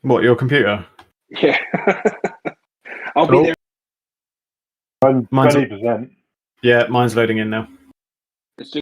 What, your computer? Yeah. I'll be there. Mine's 20%. Yeah, mine's loading in now. It's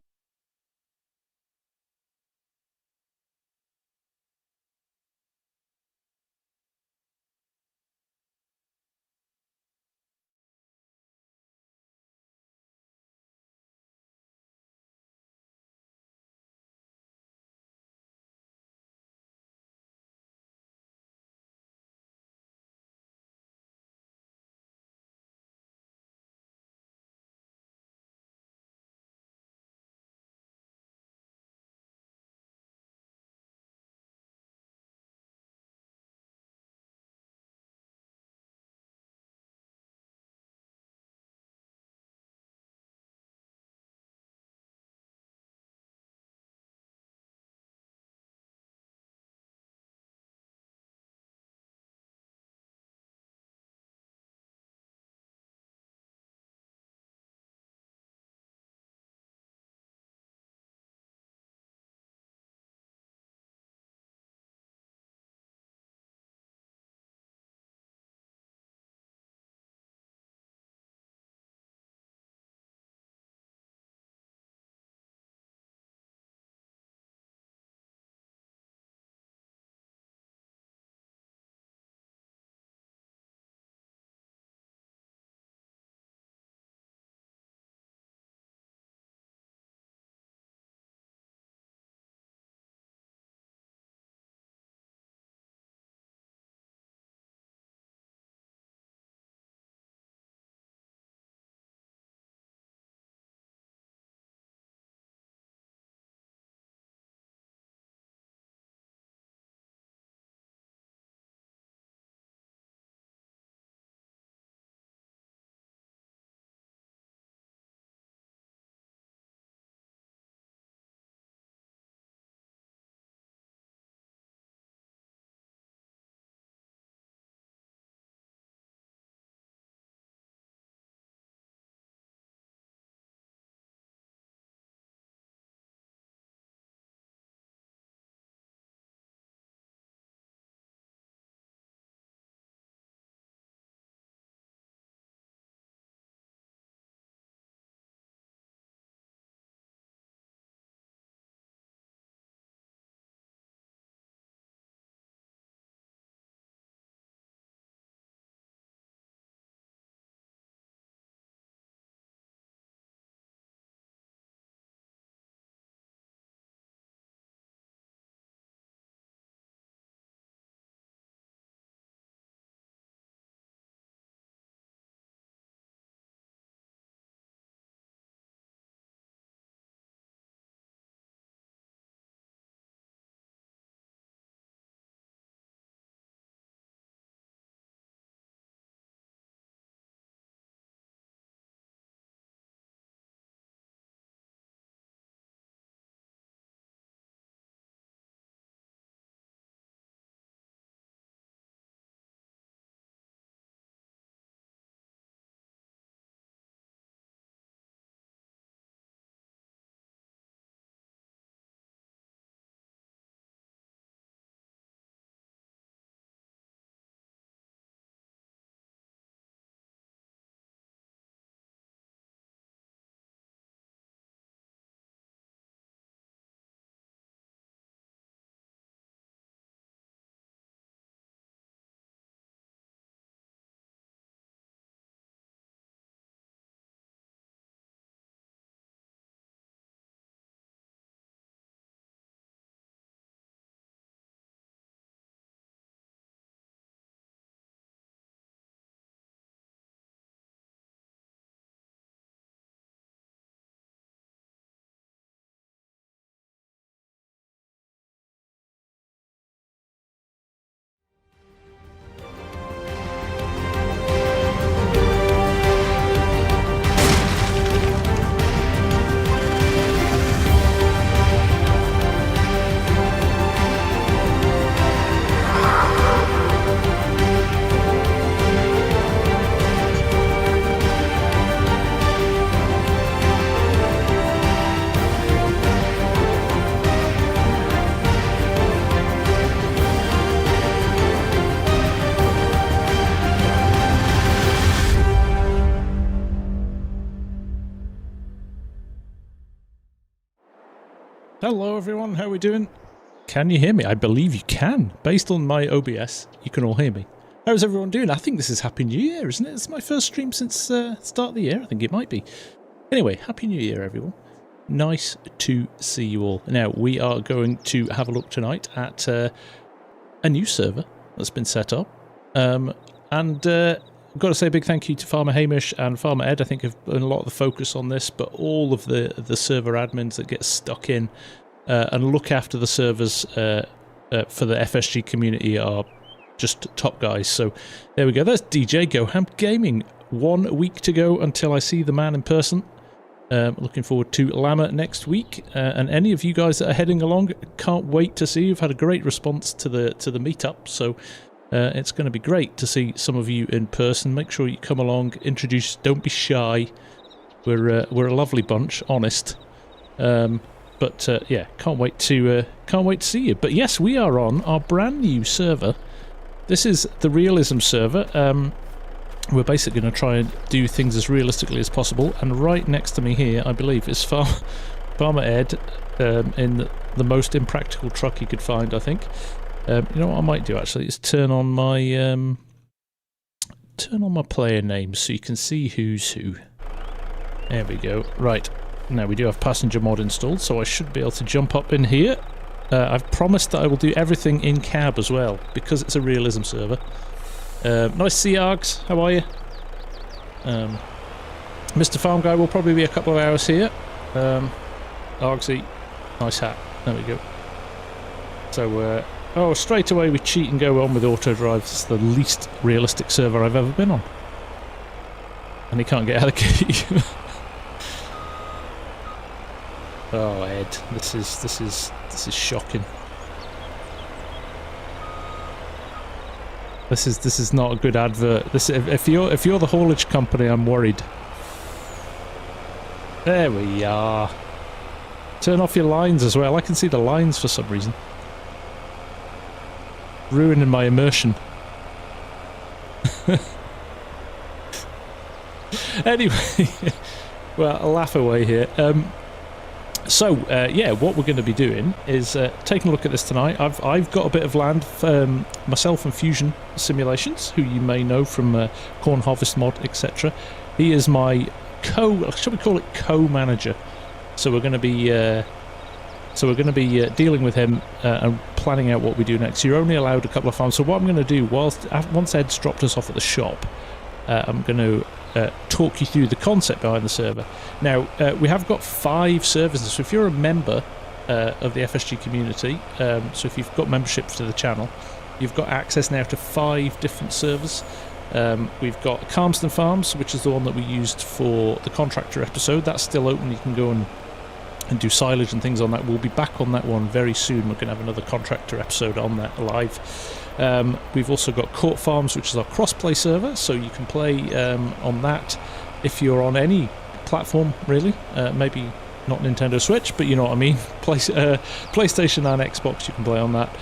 Hello everyone, how are we doing? Can you hear me? I believe you can. Based on my OBS, you can all hear me. How's everyone doing? I think this is Happy New Year, isn't it? It's my first stream since start of the year. I think it might be. Anyway, Happy New Year everyone. Nice to see you all. Now, we are going to have a look tonight at a new server that's been set up. I've got to say a big thank you to Farmer Hamish and Farmer Ed. I think have put a lot of the focus on this, but all of the server admins that get stuck in and look after the servers for the FSG community are just top guys. So there we go. That's DJ GoHamp Gaming. 1 week to go until I see the man in person. Looking forward to Llama next week. And any of you guys that are heading along, can't wait to see you. You've had a great response to the meetup, so it's going to be great to see some of you in person. Make sure you come along, introduce. Don't be shy. We're a lovely bunch, honest. Yeah, can't wait to see you. But yes, we are on our brand new server. This is the Realism Server. We're basically going to try and do things as realistically as possible. And right next to me here, I believe, is Farmer Ed in the most impractical truck he could find, I think. You know what I might do actually is turn on my player names so you can see who's who. There we go. Right. Now we do have passenger mod installed, so I should be able to jump up in here. I've promised that I will do everything in cab as well, because it's a realism server. Nice to see you, Args. How are you? Mr. Farm Guy will probably be a couple of hours here. Argsy, nice hat. There we go. So, oh, straight away we cheat and go on with auto drive. It's the least realistic server I've ever been on. And he can't get out of the key. Oh, Ed, this is shocking. This is not a good advert. If you're the haulage company, I'm worried. There we are. Turn off your lines as well. I can see the lines for some reason. Ruining my immersion. Anyway, well, I'll laugh away here. Yeah, what we're going to be doing is taking a look at this tonight. I've got a bit of land, myself and Fusion Simulations, who you may know from Corn Harvest Mod, etc. He is my shall we call it co-manager? So we're going to be dealing with him and planning out what we do next. You're only allowed a couple of farms. So what I'm going to do, once Ed's dropped us off at the shop, I'm going to talk you through the concept behind the server. Now, we have got 5 services, so if you're a member of the FSG community, so if you've got membership to the channel, you've got access now to 5 different servers. We've got Calmsden Farms, which is the one that we used for the Contractor episode. That's still open. You can go and do silage and things on that. We'll be back on that one very soon. We're going to have another Contractor episode on that live. We've also got Court Farms, which is our crossplay server, so you can play on that if you're on any platform, really. Maybe not Nintendo Switch, but you know what I mean. PlayStation and Xbox, you can play on that.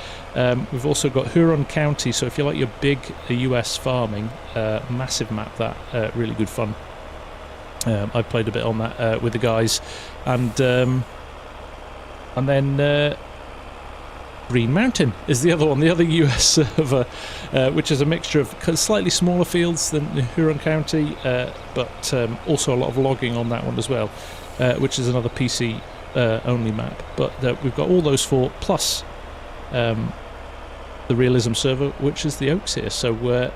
We've also got Huron County, so if you like your big US farming, massive map, that really good fun. I played a bit on that with the guys, and then Green Mountain is the other one, the other US server, which is a mixture of slightly smaller fields than Huron County, but also a lot of logging on that one as well, which is another PC only map. But we've got all those 4 plus the Realism Server, which is the Oaks here. So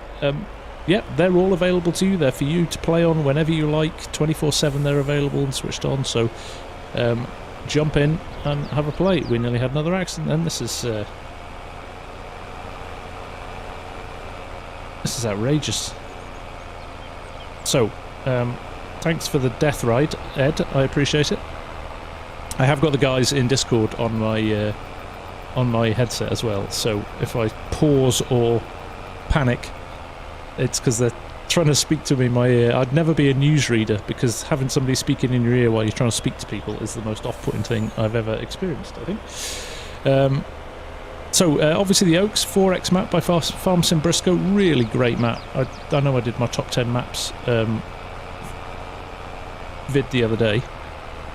yeah, they're all available to you. They're for you to play on whenever you like. 24/7 they're available and switched on. So jump in and have a play. We nearly had another accident, and this is outrageous. So thanks for the death ride, Ed. I appreciate it. I have got the guys in Discord on my headset as well. So if I pause or panic, it's because they're trying to speak to me in my ear. I'd never be a newsreader, because having somebody speaking in your ear while you're trying to speak to people is the most off-putting thing I've ever experienced, I think. So obviously the Oaks 4X map by FarmSim Briscoe, really great map. I know I did my top 10 maps vid the other day,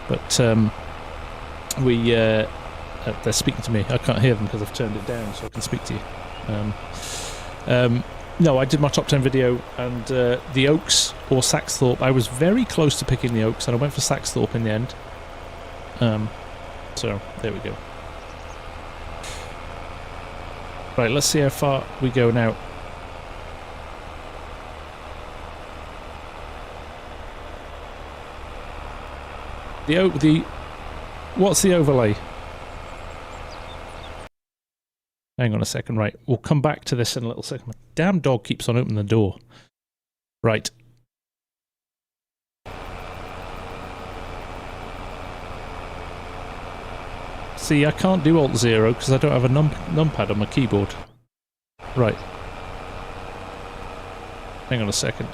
but we they're speaking to me. I can't hear them because I've turned it down so I can speak to you. No, I did my top 10 video, and the Oaks or Saxthorpe, I was very close to picking the Oaks, and I went for Saxthorpe in the end. So, there we go. Right, let's see how far we go now. What's the overlay? Hang on a second, right. We'll come back to this in a little second. My damn dog keeps on opening the door. Right. See, I can't do Alt-0 because I don't have a numpad on my keyboard. Right. Hang on a second.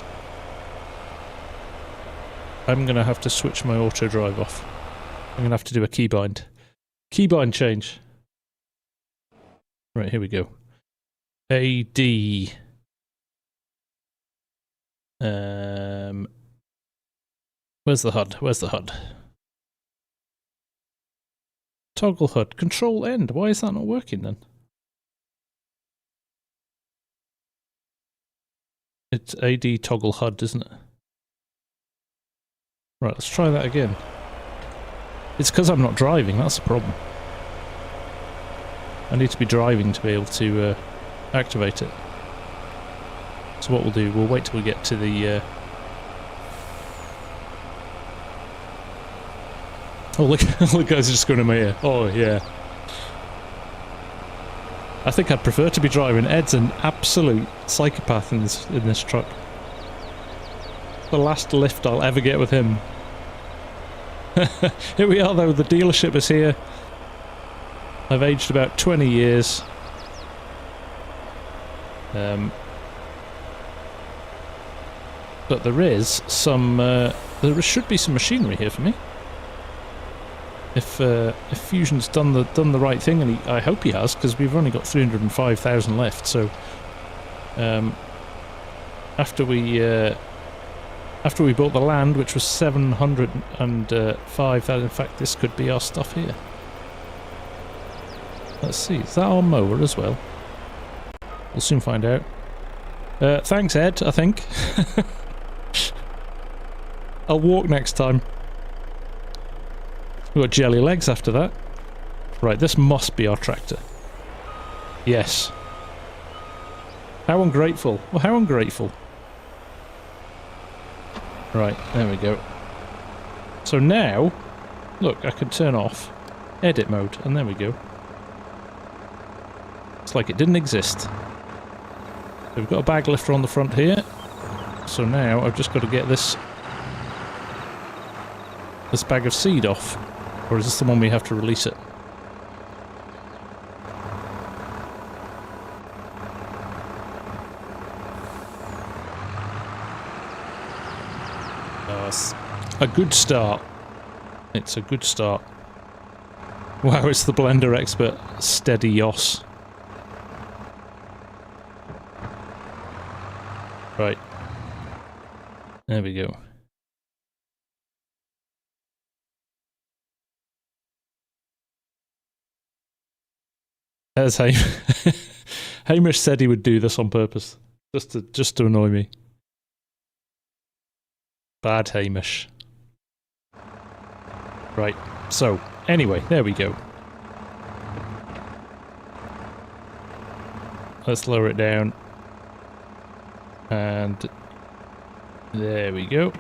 I'm going to have to switch my auto drive off. I'm going to have to do a keybind. Keybind change. Right, here we go. AD. Where's the HUD? Where's the HUD? Toggle HUD. Control End. Why is that not working then? It's AD toggle HUD, isn't it? Right, let's try that again. It's because I'm not driving, that's the problem. I need to be driving to be able to activate it. So what we'll do, we'll wait till we get to the... Oh, look, all the guys are just going in my ear. Oh, yeah. I think I'd prefer to be driving. Ed's an absolute psychopath in this truck. The last lift I'll ever get with him. Here we are though, the dealership is here. I've aged about 20 years. But there is some, there should be some machinery here for me. If Fusion's done the right thing, and I hope he has, because we've only got 305,000 left. So after we bought the land, which was 705,000, in fact, this could be our stuff here. Let's see, is that our mower as well? We'll soon find out. Thanks, Ed, I think. I'll walk next time. We've got jelly legs after that. Right, this must be our tractor. Yes. How ungrateful. Well, how ungrateful. Right, there we go. So now, look, I can turn off edit mode, and there we go. It's like it didn't exist. So we've got a bag lifter on the front here. So now I've just got to get this bag of seed off. Or is this the one we have to release it? It's a good start. It's a good start. Wow, it's the blender expert, Steady Yoss. Right. There we go. As Hamish said he would do this on purpose, just to annoy me. Bad Hamish. Right. So anyway, there we go. Let's lower it down, and there we go.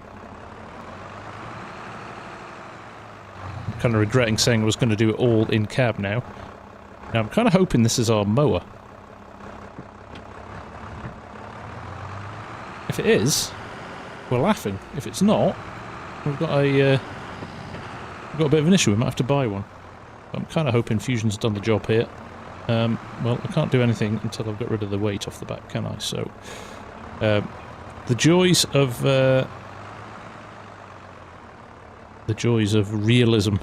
I'm kind of regretting saying I was going to do it all in cab now. Now I'm kind of hoping this is our mower. If it is, we're laughing. If it's not, we've got a bit of an issue. We might have to buy one. But I'm kind of hoping Fusion's done the job here. Well, I can't do anything until I've got rid of the weight off the back, can I? So, the joys of realism.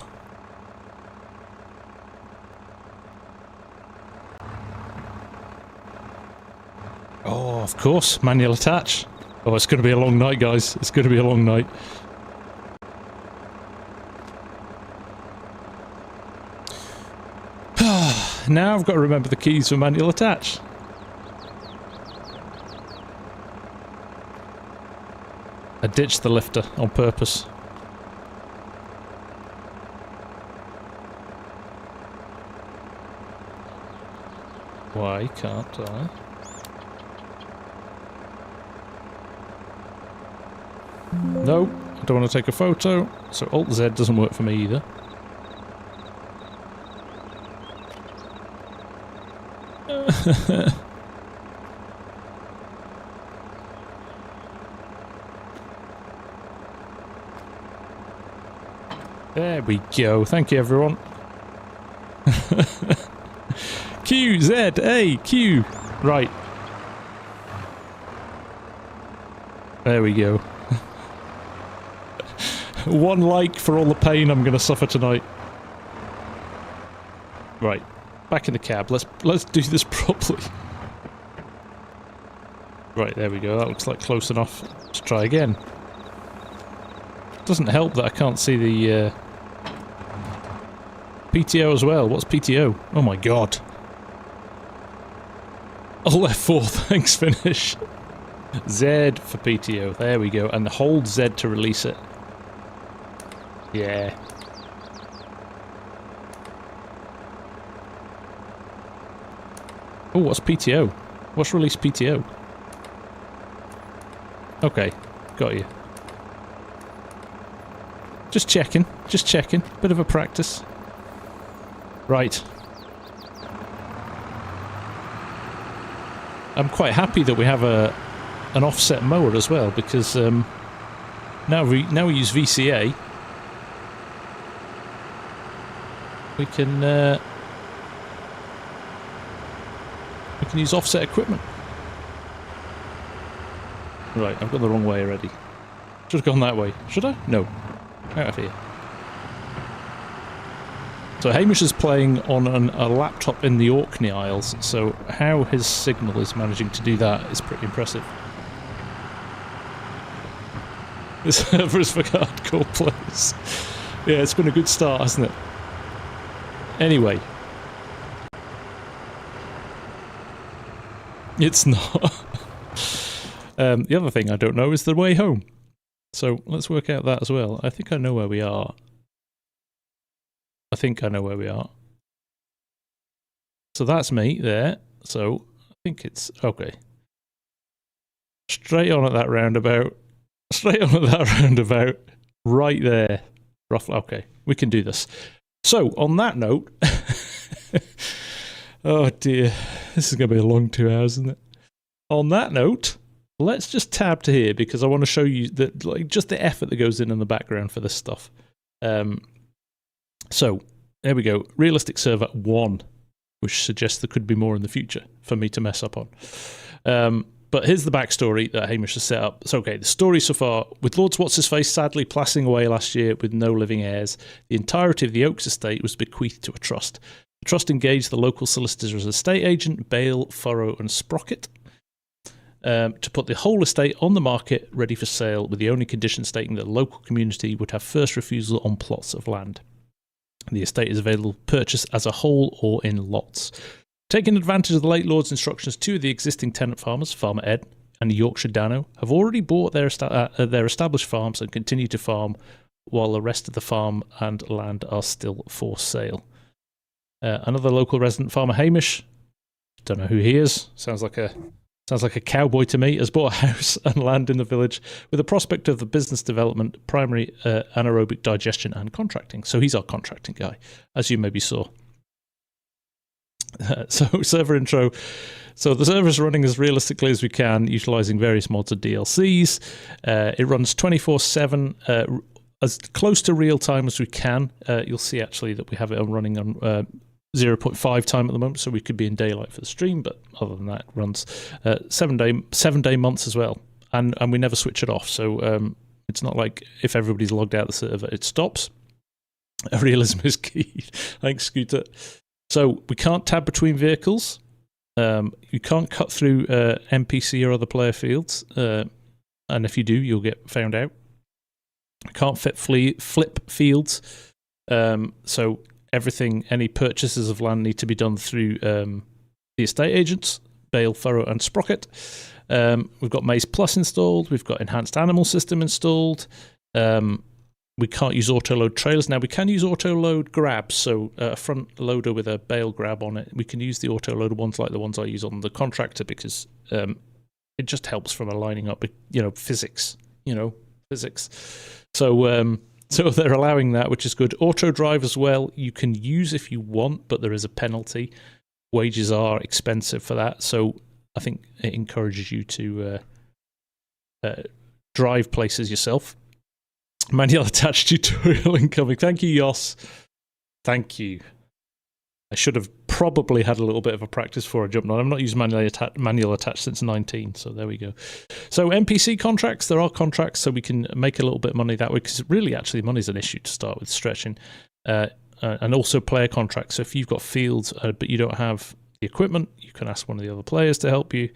Oh, of course, manual attach. Oh, it's going to be a long night, guys. It's going to be a long night. Now I've got to remember the keys for manual attach. I ditched the lifter on purpose. Why can't I? No, I don't want to take a photo, so Alt-Z doesn't work for me either. There we go. Thank you, everyone. Q, Z, A, Q. Right. There we go. One like for all the pain I'm going to suffer tonight. Right. Back in the cab. Let's do this properly. Right, there we go. That looks like close enough. Let's try again. Doesn't help that I can't see the PTO as well. What's PTO? Oh my god. Alt F4, thanks, finish. Z for PTO. There we go. And hold Z to release it. Yeah. Oh, what's PTO? What's release PTO? Okay, got you. Just checking, just checking. Bit of a practice. Right. I'm quite happy that we have an offset mower as well, because now we use VCA. We can use offset equipment. Right, I've gone the wrong way already. Should have gone that way. Should I? No. Out of here. So Hamish is playing on a laptop in the Orkney Isles, so how his signal is managing to do that is pretty impressive. This server is for hardcore players. Yeah, it's been a good start, hasn't it? Anyway. It's not. The other thing I don't know is the way home. So let's work out that as well. I think I know where we are. I think I know where we are. So that's me there. So I think it's okay. Straight on at that roundabout. Straight on at that roundabout. Right there. Roughly. Okay, we can do this. So on that note, oh dear, this is going to be a long 2 hours, isn't it? On that note, let's just tab to here because I want to show you that, like, just the effort that goes in the background for this stuff. So there we go. Realistic Server 1, which suggests there could be more in the future for me to mess up on. But here's the backstory that Hamish has set up. So, okay, the story so far, with Lord's What's-His-Face sadly passing away last year with no living heirs, the entirety of the Oaks estate was bequeathed to a trust. The trust engaged the local solicitors as estate agent, Bale, Furrow and Sprocket to put the whole estate on the market ready for sale, with the only condition stating that the local community would have first refusal on plots of land. The estate is available for purchase as a whole or in lots. Taking advantage of the late Lord's instructions, 2 of the existing tenant farmers, Farmer Ed and Yorkshire Dano, have already bought their established farms and continue to farm, while the rest of the farm and land are still for sale. Another local resident, Farmer Hamish, don't know who he is, sounds like a cowboy to me, has bought a house and land in the village with the prospect of the business development, primary anaerobic digestion and contracting. So he's our contracting guy, as you maybe saw. So server intro. So the server is running as realistically as we can, utilizing various mods and DLCs. It runs 24/7, as close to real time as we can. You'll see actually that we have it running on 0.5 time at the moment, so we could be in daylight for the stream, but other than that, it runs 7 day months as well, and we never switch it off. So it's not like if everybody's logged out the server, it stops. Realism is key. Thanks, Scooter. So we can't tab between vehicles. You can't cut through NPC or other player fields, and if you do, you'll get found out. Can't flip fields. So any purchases of land need to be done through the estate agents, Bale, Furrow and Sprocket. We've got Maze Plus installed. We've got Enhanced Animal System installed. We can't use auto-load trailers. Now, we can use auto-load grabs, so a front loader with a bale grab on it. We can use the auto-loader ones like the ones I use on the Contractor because it just helps from aligning up, physics, So, so they're allowing that, which is good. Auto-drive as well, you can use if you want, but there is a penalty. Wages are expensive for that, so I think it encourages you to drive places yourself. Manual attached tutorial incoming. Thank you, Yoss. Thank you. I should have probably had a little bit of a practice before I jumped on. I've not used manual attached since 19, so there we go. So NPC contracts, there are contracts, so we can make a little bit of money that way, because really, actually, money's an issue to start with stretching. And also player contracts. So if you've got fields, but you don't have the equipment, you can ask one of the other players to help you,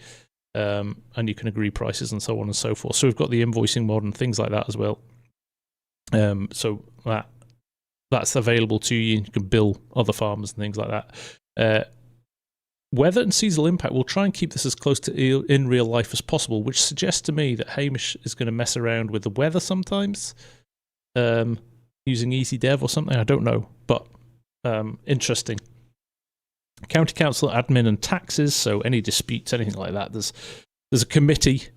and you can agree prices and so on and so forth. So we've got the invoicing mod and things like that as well. So that's available to you. You can bill other farmers and things like that. Weather and seasonal impact, we'll try and keep this as close to in real life as possible, which suggests to me that Hamish is going to mess around with the weather sometimes, using Easy Dev or something. I don't know, but interesting. County Council admin and taxes, so any disputes, anything like that. There's a committee.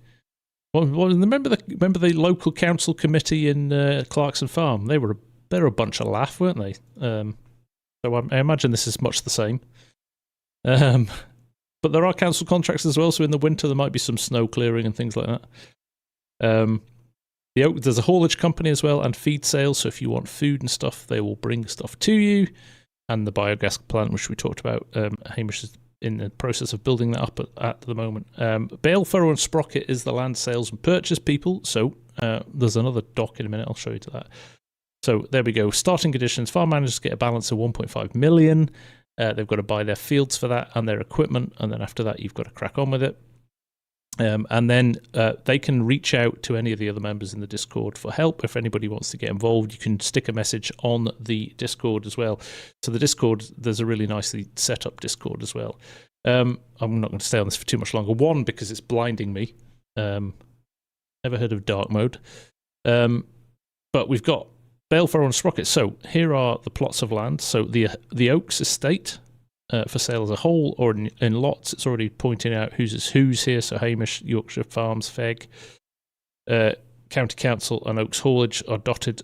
Well, remember the local council committee in Clarkson Farm? They're a bunch of laugh, weren't they? So I imagine this is much the same. But there are council contracts as well, so in the winter there might be some snow clearing and things like that. There's a haulage company as well, and feed sales, so if you want food and stuff, they will bring stuff to you. And the biogas plant, which we talked about, Hamish is in the process of building that up at the moment. Bale, Furrow and Sprocket is the land sales and purchase people, so there's another doc in a minute, I'll show you to that. So there we go. Starting conditions, farm managers get a balance of 1.5 million. They've got to buy their fields for that and their equipment, and then after that you've got to crack on with it. And then they can reach out to any of the other members in the Discord for help. If anybody wants to get involved, you can stick a message on the Discord as well. So the Discord, there's a really nicely set up Discord as well. I'm not going to stay on this for too much longer. One, because it's blinding me. Never heard of dark mode. But we've got Bale, Furrow and Sprocket. So here are the plots of land. So the Oaks Estate, for sale as a whole or in lots. It's already pointing out who's here. So Hamish, Yorkshire Farms, Feg, County Council and Oaks Haulage are dotted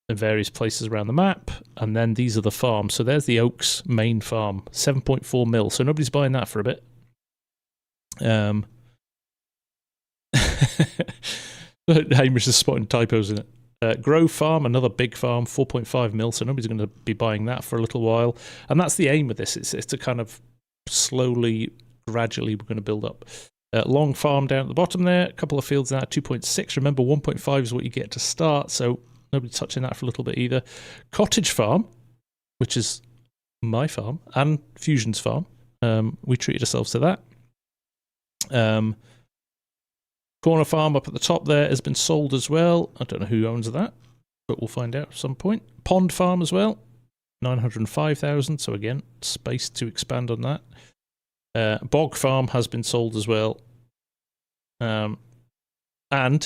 in various places around the map. And then these are the farms. So there's the Oaks main farm, 7.4 mil. So nobody's buying that for a bit. Hamish is spotting typos in it. Grove Farm, another big farm, 4.5 mil, so nobody's going to be buying that for a little while. And that's the aim of this. It's to kind of slowly, gradually, we're going to build up. Long Farm down at the bottom there, a couple of fields now, 2.6. Remember, 1.5 is what you get to start, so nobody's touching that for a little bit either. Cottage Farm, which is my farm, and Fusion's farm. We treated ourselves to that. Corner Farm up at the top there has been sold as well. I don't know who owns that, but we'll find out at some point. Pond Farm as well, 905,000. So again, space to expand on that. Bog Farm has been sold as well. And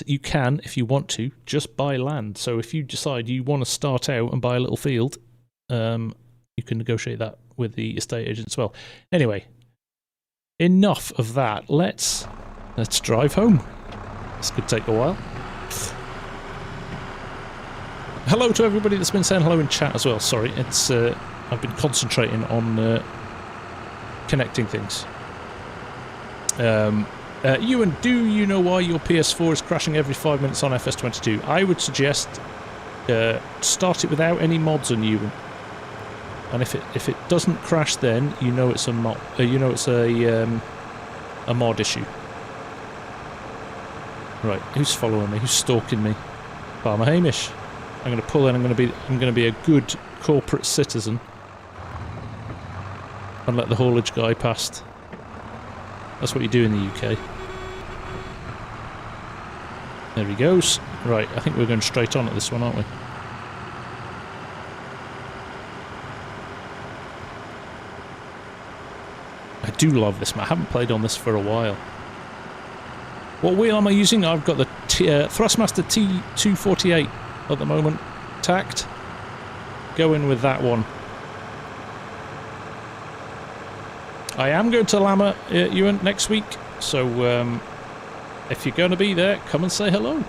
you can, if you want to, just buy land. So if you decide you want to start out and buy a little field, you can negotiate that with the estate agent as well. Anyway, enough of that. Let's drive home. This could take a while. Hello to everybody that's been saying hello in chat as well. Sorry, it's I've been concentrating on connecting things. Ewan, do you know why your PS4 is crashing every 5 minutes on FS22? I would suggest start it without any mods on Ewan. And if it doesn't crash, then you know it's a mod. You know it's a mod issue. Right, who's following me? Who's stalking me? Farmer Hamish. I'm going to pull in. I'm going to be a good corporate citizen and let the haulage guy past. That's what you do in the UK. There he goes. Right, I think we're going straight on at this one, aren't we? do love this map. I haven't played on this for a while. What wheel am I using? I've got the Thrustmaster T248 at the moment, tacked. Going with that one. I am going to Lama, Ewan, next week, so if you're going to be there, come and say hello.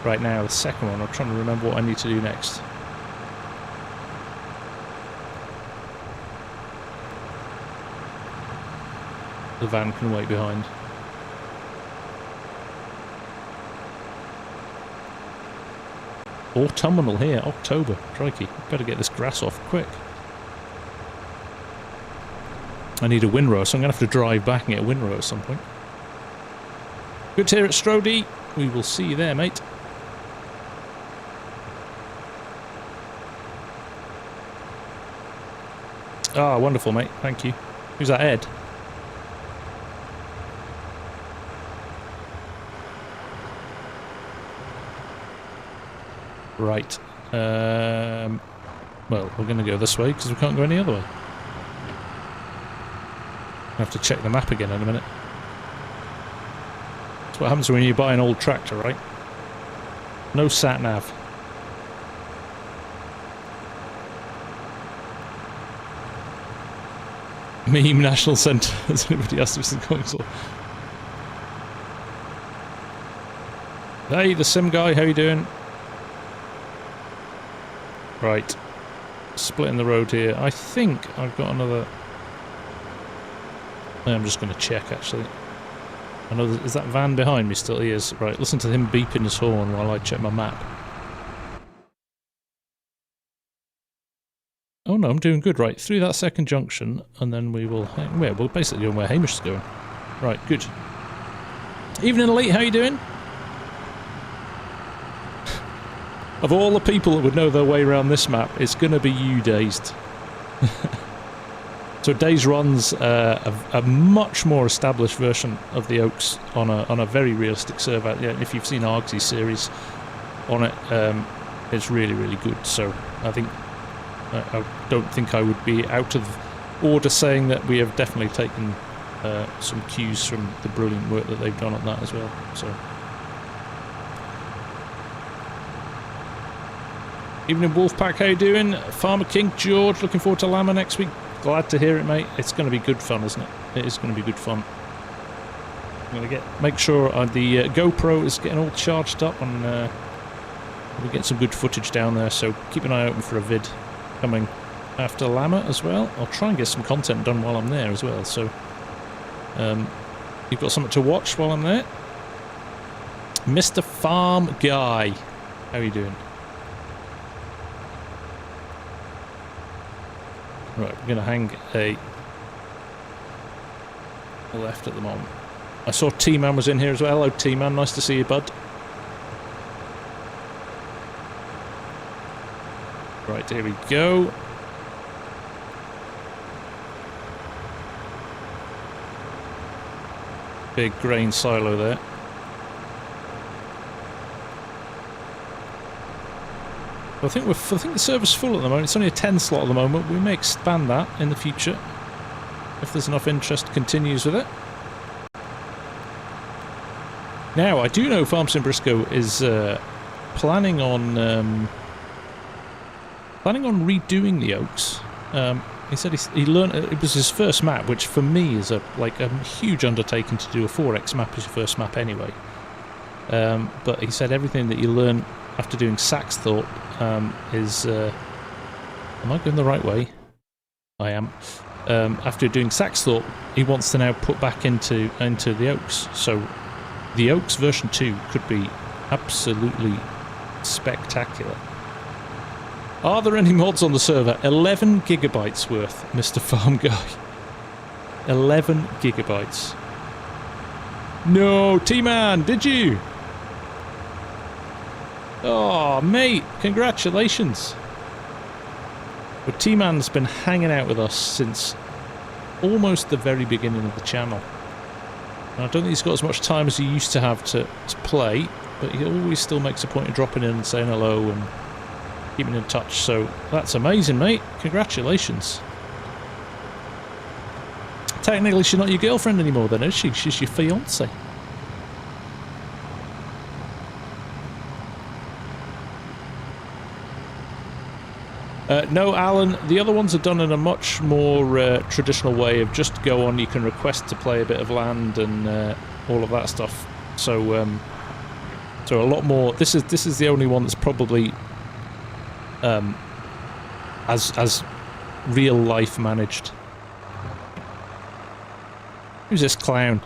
Right now, the second one, I'm trying to remember what I need to do next. The van can wait behind. Autumnal here, October. Crikey, better get this grass off quick. I need a windrow, so I'm going to have to drive back and get a windrow at some point. Good here at Strody. We will see you there, mate. Ah, wonderful, mate. Thank you. Who's that, Ed? Right. Well, we're going to go this way because we can't go any other way. I have to check the map again in a minute. That's what happens when you buy an old tractor, right? No sat-nav. Meme National Centre. Has anybody asked us in the comments? Hey, the sim guy, how you doing? Right. Splitting the road here. I think I've got another... I'm just going to check, actually. I know, is that van behind me still? He is. Right, listen to him beeping his horn while I check my map. Oh no, I'm doing good. Right, through that second junction, and then we will... Well, we're basically going where Hamish is going. Right, good. Evening, Elite, how you doing? Of all the people that would know their way around this map, it's going to be you, Dazed. So Daze runs a much more established version of the Oaks on a very realistic server. Yeah, if you've seen Argsy's series on it, it's really, really good. So I think I don't think I would be out of order saying that we have definitely taken some cues from the brilliant work that they've done on that as well. So. Evening Wolfpack, how you doing? Farmer King, George, looking forward to Lama next week. Glad to hear it, mate. It's going to be good fun, isn't it? It is going to be good fun. I'm going to make sure the GoPro is getting all charged up and we'll get some good footage down there, so keep an eye open for a vid coming after Lama as well. I'll try and get some content done while I'm there as well, so you've got something to watch while I'm there. Mr. Farm Guy, how are you doing? Right, we're going to hang a left at the moment. I saw T-Man was in here as well. Hello, T-Man. Nice to see you, bud. Right, here we go. Big grain silo there. I think the server's full at the moment. It's only a 10 slot at the moment. We may expand that in the future if there's enough interest continues with it. Now, I do know FarmSim Briscoe is planning on redoing the Oaks. He said he learned it was his first map, which for me is a huge undertaking to do a 4x map as your first map anyway. But he said everything that you learn after doing Saxthorpe is... am I going the right way? I am. After doing Saxthorpe, he wants to now put back into the Oaks. So the Oaks version 2 could be absolutely spectacular. Are there any mods on the server? 11 gigabytes worth, Mr. Farm Guy. 11 gigabytes. No, T-Man, did you? Oh, mate, congratulations. But T-Man's been hanging out with us since almost the very beginning of the channel. And I don't think he's got as much time as he used to have to play, but he always still makes a point of dropping in and saying hello and keeping in touch. So that's amazing, mate. Congratulations. Technically, she's not your girlfriend anymore, then, is she? She's your fiance. No, Alan, the other ones are done in a much more traditional way of just go on, you can request to play a bit of land and all of that stuff. So so a lot more. This is the only one that's probably as real life managed. Who's this clown?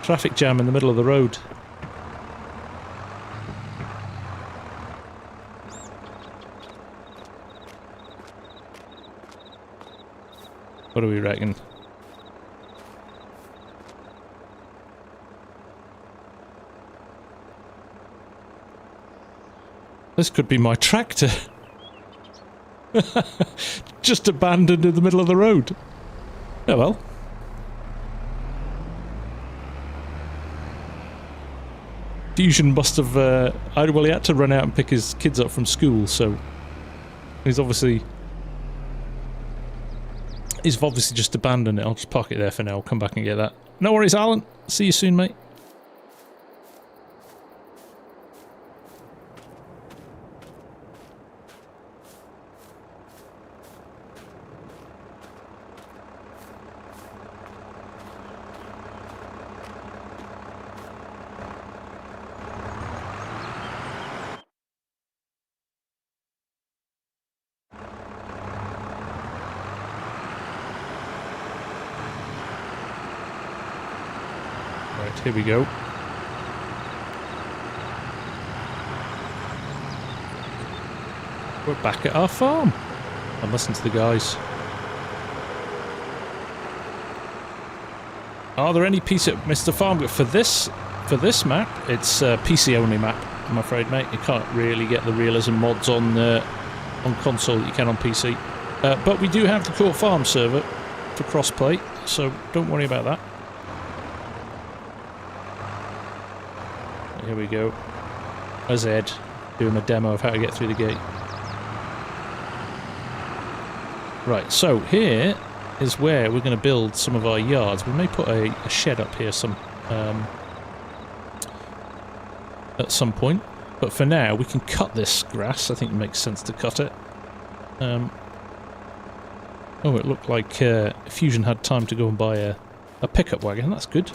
Traffic jam in the middle of the road. What do we reckon? This could be my tractor. Just abandoned in the middle of the road. Oh well. Fusion must have... well, he had to run out and pick his kids up from school, so... He's obviously just abandoned it. I'll just park it there for now. I'll come back and get that. No worries, Alan. See you soon, mate. Here we go. We're back at our farm. And listen to the guys. Are there any PC, Mr. Farm, for this map? It's a PC only map, I'm afraid, mate. You can't really get the realism mods on console that you can on PC. But we do have the Court Farm server for crossplay, so don't worry about that. Here we go. There's Ed doing a demo of how to get through the gate. Right, so here is where we're going to build some of our yards. We may put a shed up here at some point. But for now, we can cut this grass. I think it makes sense to cut it. Oh, it looked like Fusion had time to go and buy a pickup wagon. That's good.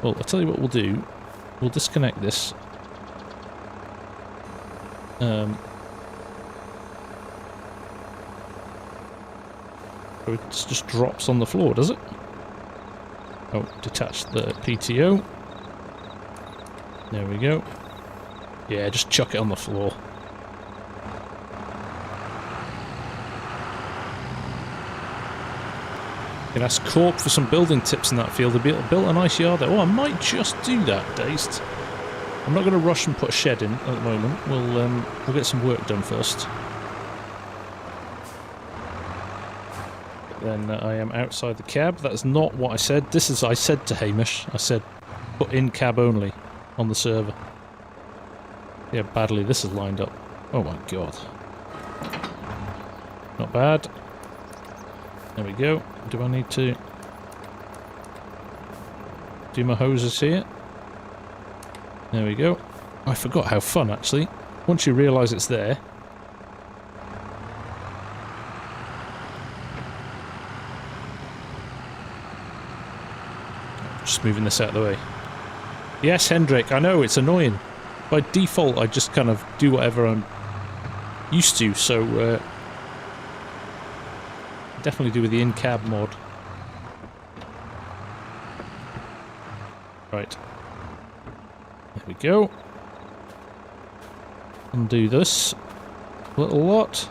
Well, I'll tell you what we'll do. We'll disconnect this. So it just drops on the floor, does it? Oh, detach the PTO. There we go. Yeah, just chuck it on the floor. You can ask Corp for some building tips in that field. They built a nice yard there. Oh, I might just do that, Dazed. I'm not going to rush and put a shed in at the moment. We'll get some work done first. Then I am outside the cab. That is not what I said. I said to Hamish. I said put in cab only on the server. Yeah, badly this is lined up. Oh my god. Not bad. There we go. Do I need to do my hoses here? There we go. I forgot how fun, actually. Once you realise it's there. Just moving this out of the way. Yes, Hendrik, I know, it's annoying. By default, I just kind of do whatever I'm used to, so... definitely do with the in-cab mod. Right. There we go. Undo this little lot.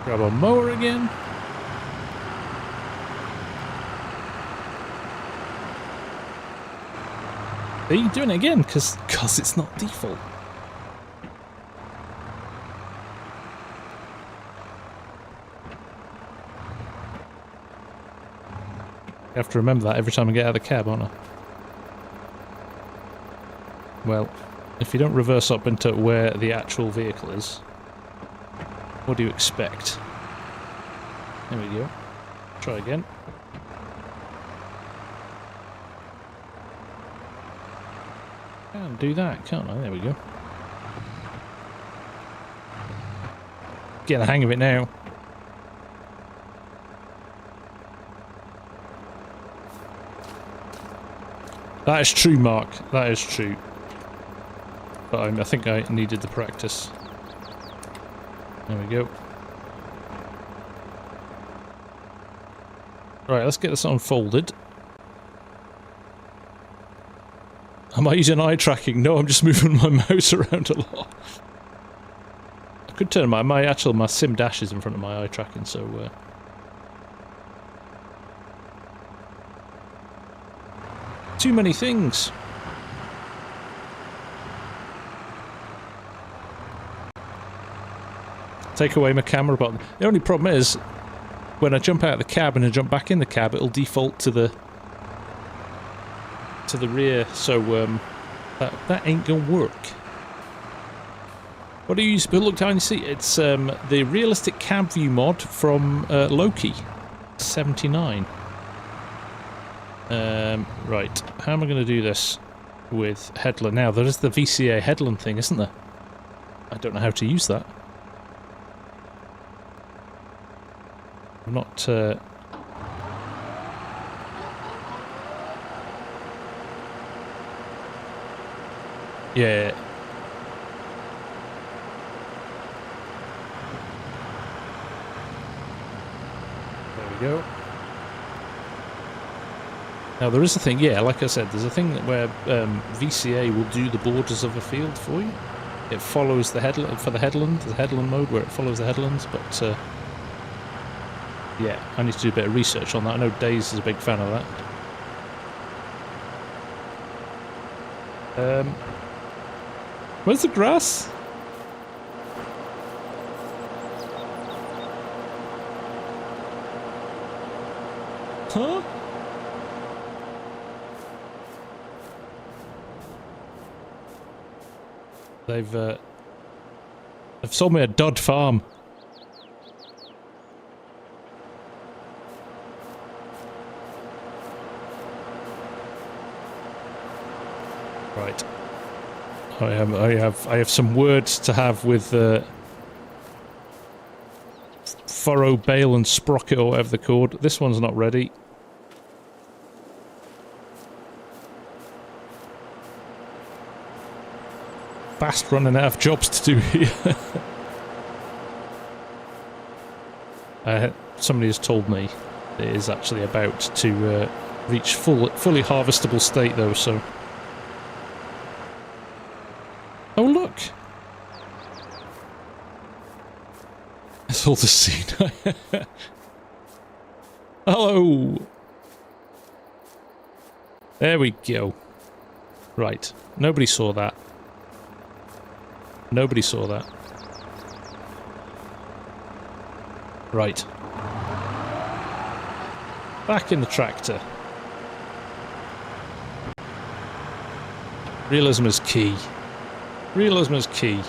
Grab a mower again. Are you doing it again? Because it's not default. I have to remember that every time I get out of the cab, aren't I? Well, if you don't reverse up into where the actual vehicle is, what do you expect? There we go. Try again. Can do that, can't I? There we go. Get the hang of it now. That is true, Mark. That is true. But I think I needed the practice. There we go. Right, let's get this unfolded. Am I using eye tracking? No, I'm just moving my mouse around a lot. I could turn my sim dash is in front of my eye tracking, so too many things. Take away my camera button. The only problem is, when I jump out of the cab and I jump back in the cab, it'll default to the rear, so that ain't gonna work. What do you use? But look down, you see, it's the realistic cab view mod from Loki 79. Right, how am I going to do this with headland? Now, there is the VCA headland thing, isn't there? I don't know how to use that. I'm not... Yeah. There we go. Now there is a thing, yeah, like I said, there's a thing where VCA will do the borders of a field for you. It follows the headland, for the headland mode where it follows the headlands, but yeah, I need to do a bit of research on that. I know Daze is a big fan of that. Where's the grass? Huh? They've sold me a dud farm. Right. I have some words to have with Furrow, Bale and Sprocket or whatever they're called. This one's not ready. Fast running out of jobs to do here. Somebody has told me it is actually about to reach fully harvestable state though, so... Oh look! That's all the scene. Hello! There we go. Right. Nobody saw that. Nobody saw that. Right. Back in the tractor. Realism is key. Realism is key.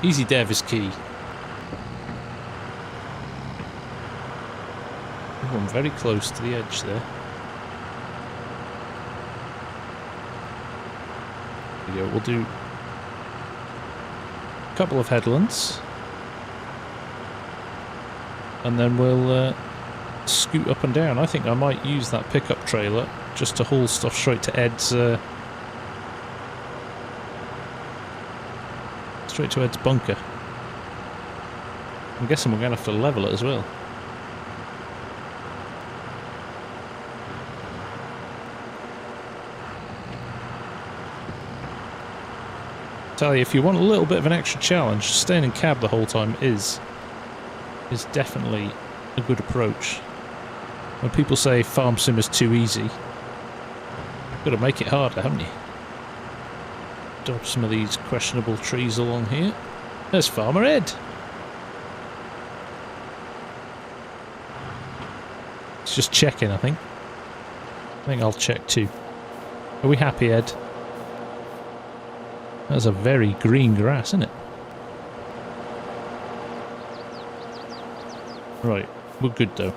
Easy dev is key. Oh, I'm very close to the edge there. There we go. We'll do a couple of headlands. And then we'll scoot up and down. I think I might use that pickup trailer just to haul stuff straight to Ed's bunker. I'm guessing we're going to have to level it as well. Tell you, if you want a little bit of an extra challenge, staying in cab the whole time is definitely a good approach. When people say FarmSim is too easy, you've got to make it harder, haven't you? Dodge some of these questionable trees along here. There's Farmer Ed. It's just checking, I think. I think I'll check too. Are we happy, Ed? That's a very green grass, isn't it? Right, we're good though.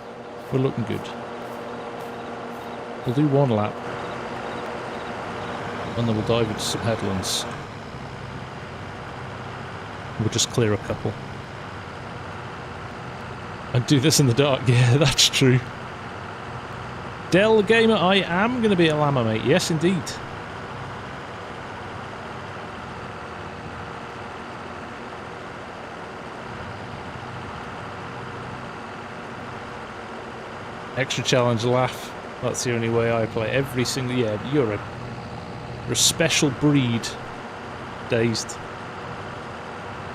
We're looking good. We'll do one lap. And then we'll dive into some headlands. We'll just clear a couple. And do this in the dark. Yeah, that's true. Dell Gamer, I am going to be a llama, mate. Yes, indeed. Extra challenge, laugh. That's the only way I play. Every single... Yeah, you're a special breed. Dazed.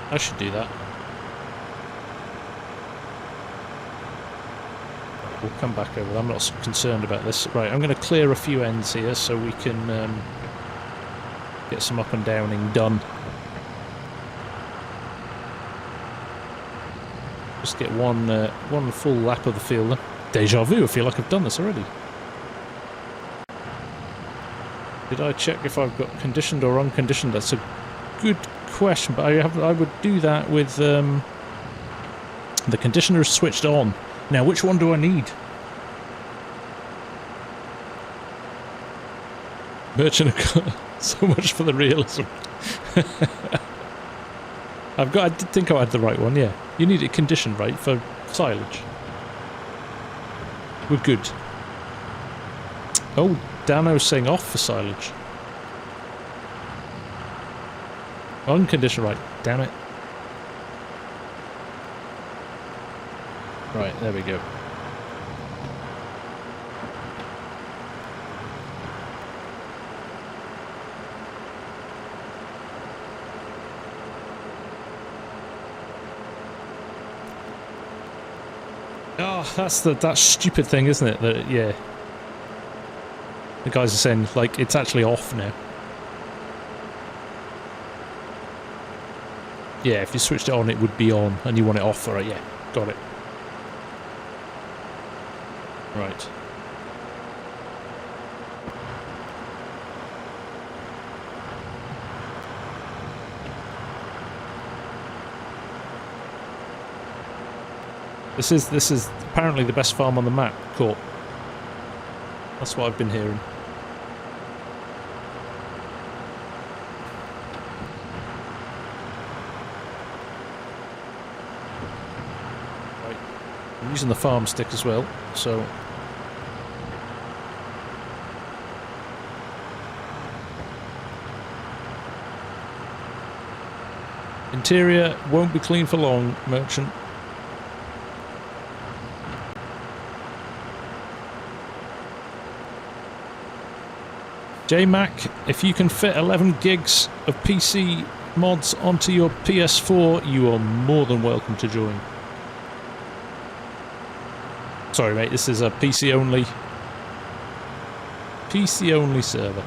I should do that. We'll come back over. I'm not concerned about this. Right, I'm going to clear a few ends here so we can get some up and downing done. Just get one full lap of the field. Deja vu, I feel like I've done this already. Did I check if I've got conditioned or unconditioned? That's a good question, but I would do that with the conditioner switched on. Now, which one do I need? Merchant, so much for the realism. I did think I had the right one, yeah. You need it conditioned, right, for silage. We're good. Oh, Dano's saying off for silage. Unconditioned, right, damn it. Right, there we go. Oh, that's that stupid thing, isn't it? That, yeah. The guys are saying, like, it's actually off now. Yeah, if you switched it on, it would be on, and you want it off for it. Yeah, got it. Right. This is apparently the best farm on the map, Court. That's what I've been hearing. Right. I'm using the farm stick as well, so interior won't be clean for long, Merchant. JMac, if you can fit 11 gigs of PC mods onto your PS4, you are more than welcome to join. Sorry mate, this is a PC only server.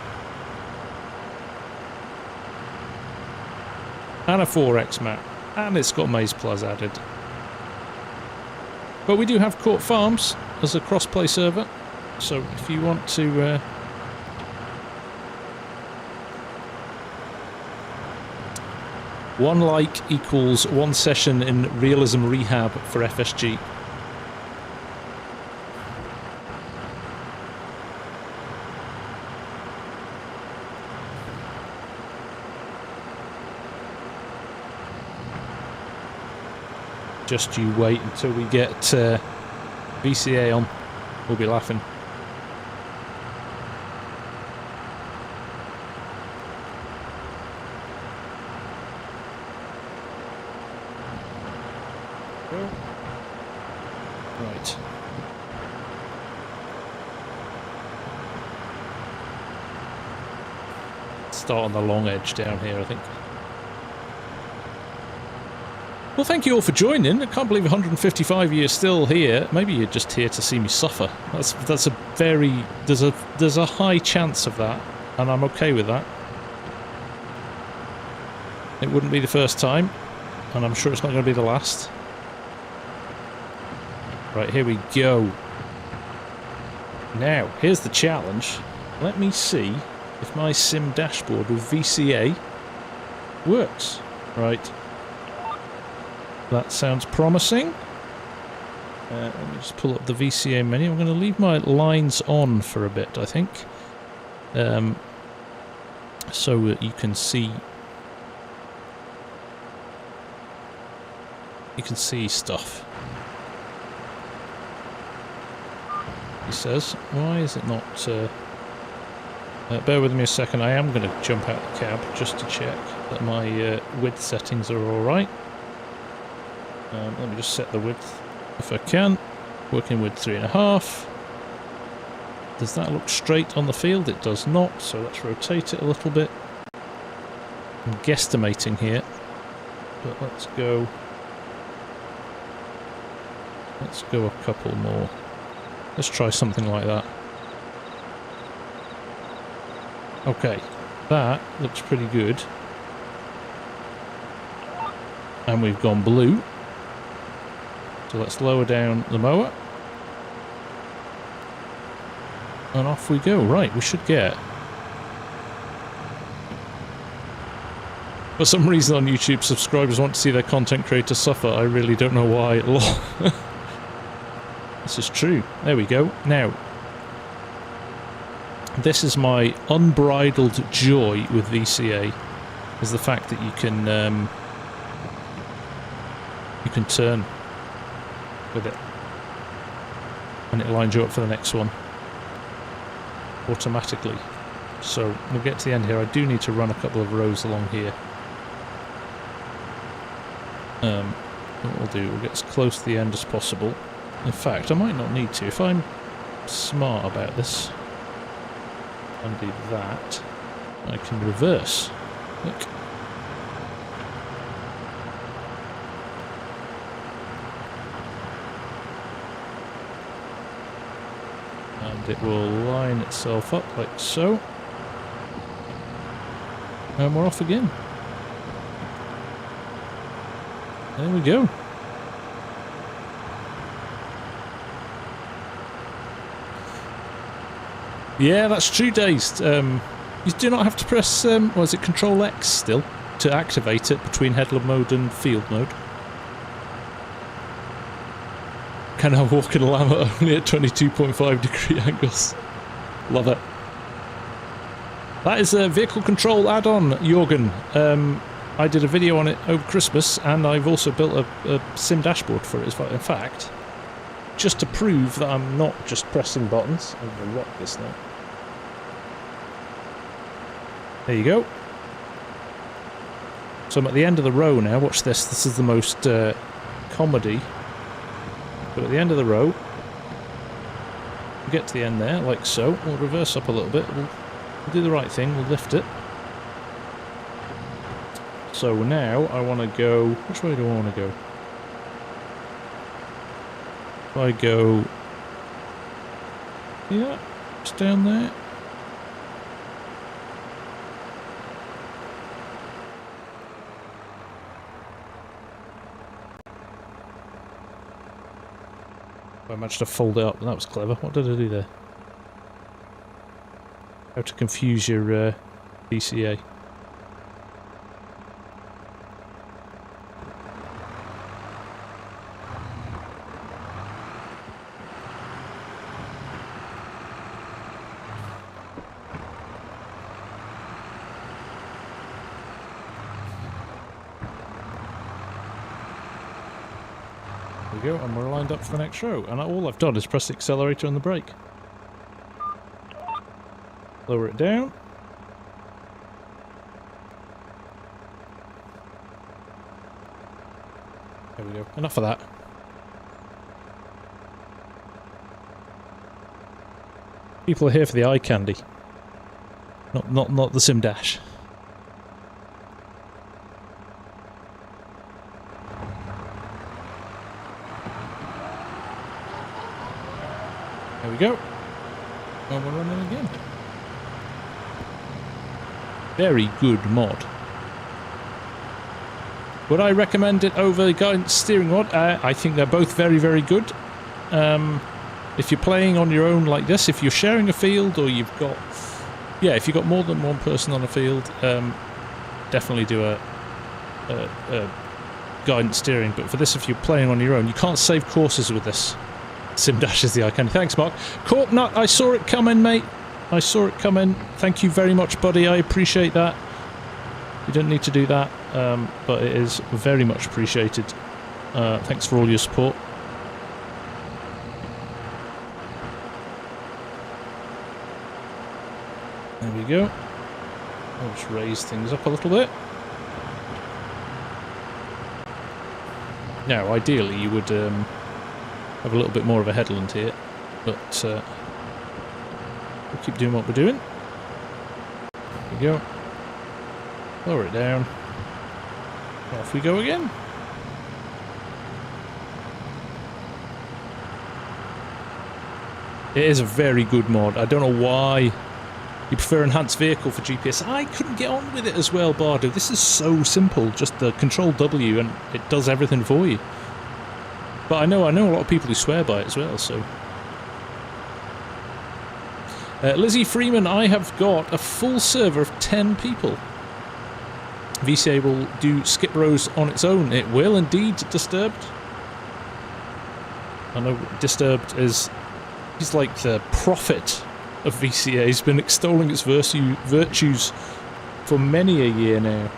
And a 4X map. And it's got Maze Plus added. But we do have Court Farms as a crossplay server. So if you want to... one like equals one session in Realism Rehab for FSG. Just you wait until we get VCA on. We'll be laughing. Right. Start on the long edge down here, I think. Well, thank you all for joining. I can't believe 155 of you are still here. Maybe you're just here to see me suffer. That's a very... There's a high chance of that, and I'm okay with that. It wouldn't be the first time, and I'm sure it's not going to be the last. Right, here we go. Now, here's the challenge. Let me see if my sim dashboard with VCA works. Right. That sounds promising. Let me just pull up the VCA menu. I'm going to leave my lines on for a bit, I think. So that you can see... You can see stuff. He says, why is it not... bear with me a second, I am going to jump out the cab just to check that my width settings are alright. Let me just set the width if I can. Working with 3.5. Does that look straight on the field? It does not, so let's rotate it a little bit. I'm guesstimating here, but let's go a couple more. Let's try something like that. Okay, that looks pretty good. And we've gone blue. So let's lower down the mower. And off we go. Right, we should get... For some reason on YouTube, subscribers want to see their content creator suffer. I really don't know why. This is true. There we go. Now, this is my unbridled joy with VCA, is the fact that you can turn with it, and it lines you up for the next one automatically. So we'll get to the end here. I do need to run a couple of rows along here. What we'll do, we'll get as close to the end as possible. In fact, I might not need to. If I'm smart about this and do that, I can reverse. Look. And it will line itself up like so. And we're off again. There we go. Yeah, that's true, Dazed. You do not have to press, what is it, Control X still, to activate it between headland mode and field mode. Can I walk in a llama only at 22.5 degree angles? Love it. That is a vehicle control add-on, Jorgen. I did a video on it over Christmas, and I've also built a sim dashboard for it. In fact, just to prove that I'm not just pressing buttons. I'm going to rock this now. There you go. So I'm at the end of the row now. Watch this. This is the most comedy. But at the end of the row, we'll get to the end there, like so. We'll reverse up a little bit. We'll do the right thing. We'll lift it. So now I want to go... Which way do I want to go? If I go... Yeah, just down there. I managed to fold it up. That was clever. What did I do there? How to confuse your VCA. Go, and we're lined up for the next row, and all I've done is press the accelerator and the brake. Lower it down. There we go. Enough of that. People are here for the eye candy, not the sim dash. There we go. And we're running again. Very good mod. Would I recommend it over the guidance steering rod? I think they're both very, very good. if you're playing on your own like this, if you're sharing a field or you've got, yeah, if you've got more than one person on a field, definitely do a guidance steering. But for this, if you're playing on your own, you can't save courses with this. Sim Dash is the icon. Thanks, Mark. Cork Nut, I saw it coming, mate. I saw it coming. Thank you very much, buddy. I appreciate that. You don't need to do that, but it is very much appreciated. Thanks for all your support. There we go. I'll just raise things up a little bit. Now, ideally, you would have a little bit more of a headland here, but we'll keep doing what we're doing. There we go. Lower it down. Off we go again. It is a very good mod. I don't know why you prefer enhanced vehicle for GPS. I couldn't get on with it as well, Bardo. This is so simple. Just the Control W and it does everything for you. But I know a lot of people who swear by it as well, so. Lizzie Freeman, I have got a full server of 10 people. VCA will do skip rows on its own. It will indeed, Disturbed. I know Disturbed is... he's like the prophet of VCA. He's been extolling its virtues for many a year now.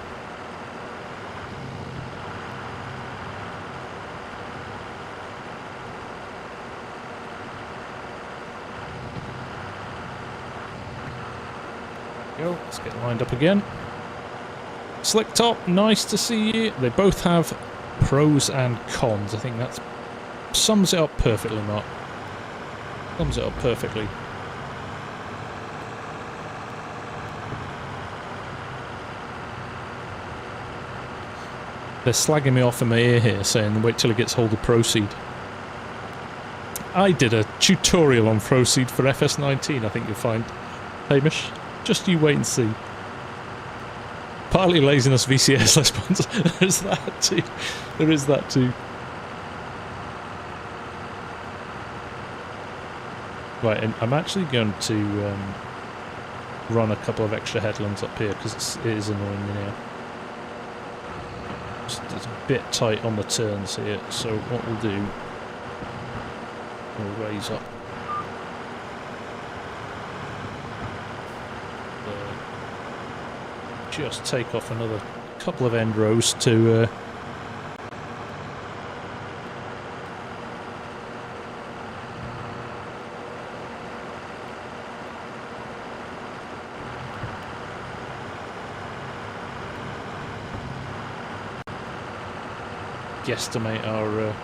There we go. Let's get lined up again. Slick Top, nice to see you. They both have pros and cons. I think that sums it up perfectly, Mark. Sums it up perfectly. They're slagging me off in my ear here, saying wait till it gets hold of Proceed. I did a tutorial on Proceed for FS19, I think you'll find. Hamish, just you wait and see. Partly laziness, VCS, I suppose. There's that too. There is that too. Right, and I'm actually going to run a couple of extra headlands up here because it is annoying me now. It's a bit tight on the turns here, so what we'll do, we'll raise up. Just take off another couple of end rows to guesstimate our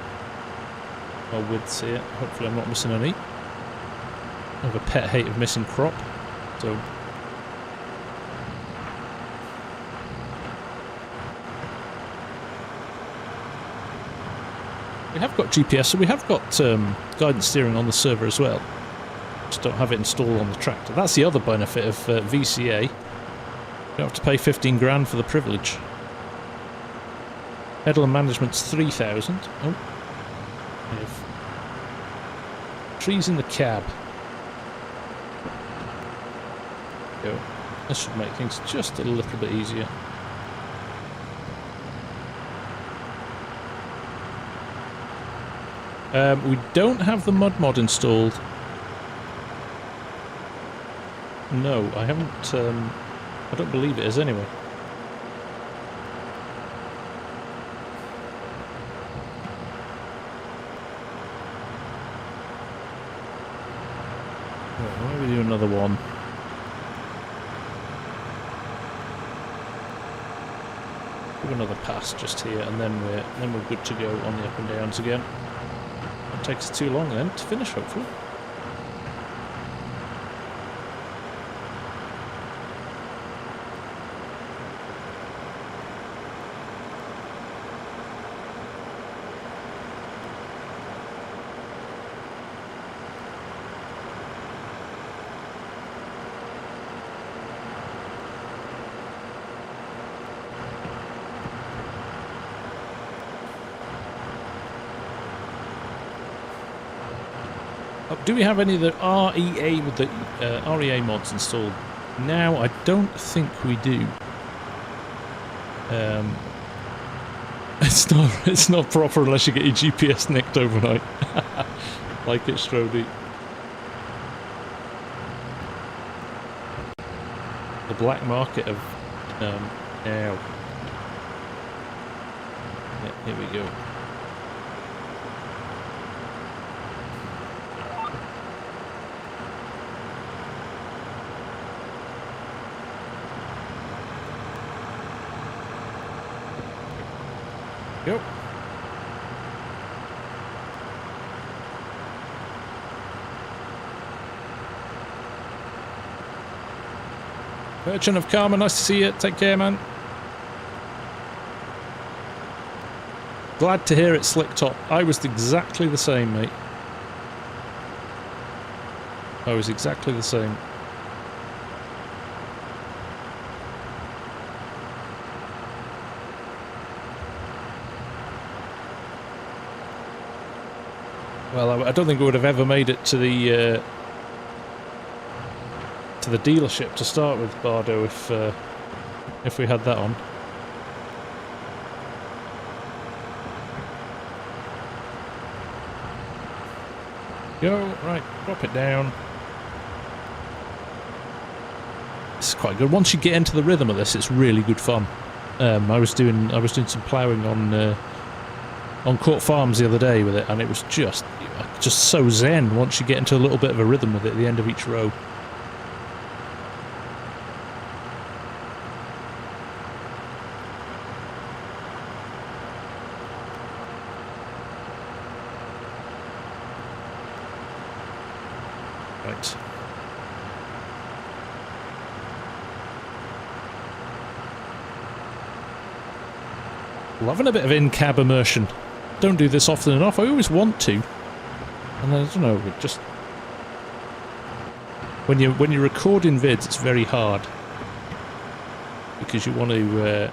widths here. Hopefully I'm not missing any. I have a pet hate of missing crop, so we have got GPS, so we have got guidance steering on the server as well. Just don't have it installed on the tractor. That's the other benefit of VCA. You don't have to pay 15 grand for the privilege. Headland management's 3,000. Oh, we have trees in the cab. Go. This should make things just a little bit easier. We don't have the mud mod installed. No, I haven't. I don't believe it is anyway. Right, why don't we do another one? Do another pass just here, and then we're good to go on the up and downs again. It takes too long then to finish, hopefully. Up do we have any of the REA with the REA mods installed? Now, I don't think we do. It's not proper unless you get your GPS nicked overnight. Like it, Strody. The black market of now. Yeah, here we go. Go. Merchant of Karma, nice to see you. Take care, man. Glad to hear it, Slick Top. I was exactly the same, mate. I was exactly the same. Well, I don't think we would have ever made it to the dealership to start with, Bardo, if we had that on. Go, right, drop it down. This is quite good. Once you get into the rhythm of this, it's really good fun. I was doing some ploughing on Court Farms the other day with it, and it was just so zen once you get into a little bit of a rhythm with it at the end of each row. Right. Loving a bit of in-cab immersion. Don't do this often enough. I always want to, and I don't know. It just when you're recording vids, it's very hard because you want to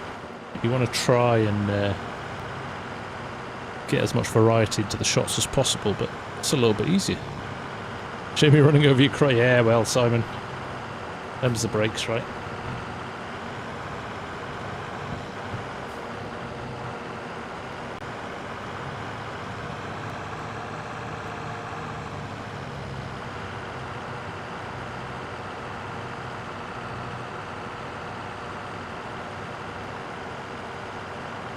try and get as much variety into the shots as possible, but it's a little bit easier. Jamie running over your crate. Yeah, well, Simon, them's the brakes, right?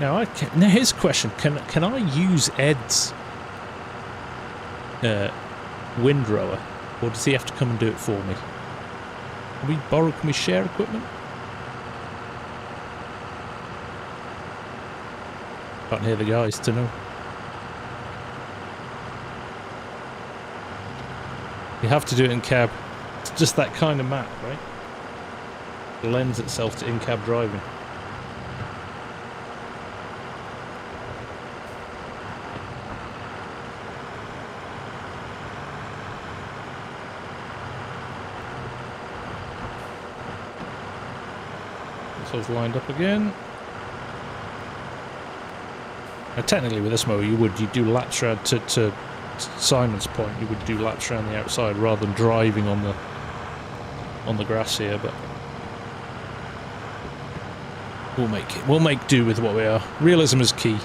Now, now here's a question: Can I use Ed's windrower, or does he have to come and do it for me? Can we share equipment? Can't hear the guys to know. You have to do it in cab. It's just that kind of map, right? It lends itself to in-cab driving. Lined up again. Now, technically, with this mower, you do laps around to Simon's point. You would do laps around the outside rather than driving on the grass here. But we'll make it. We'll make do with what we are. Realism is key.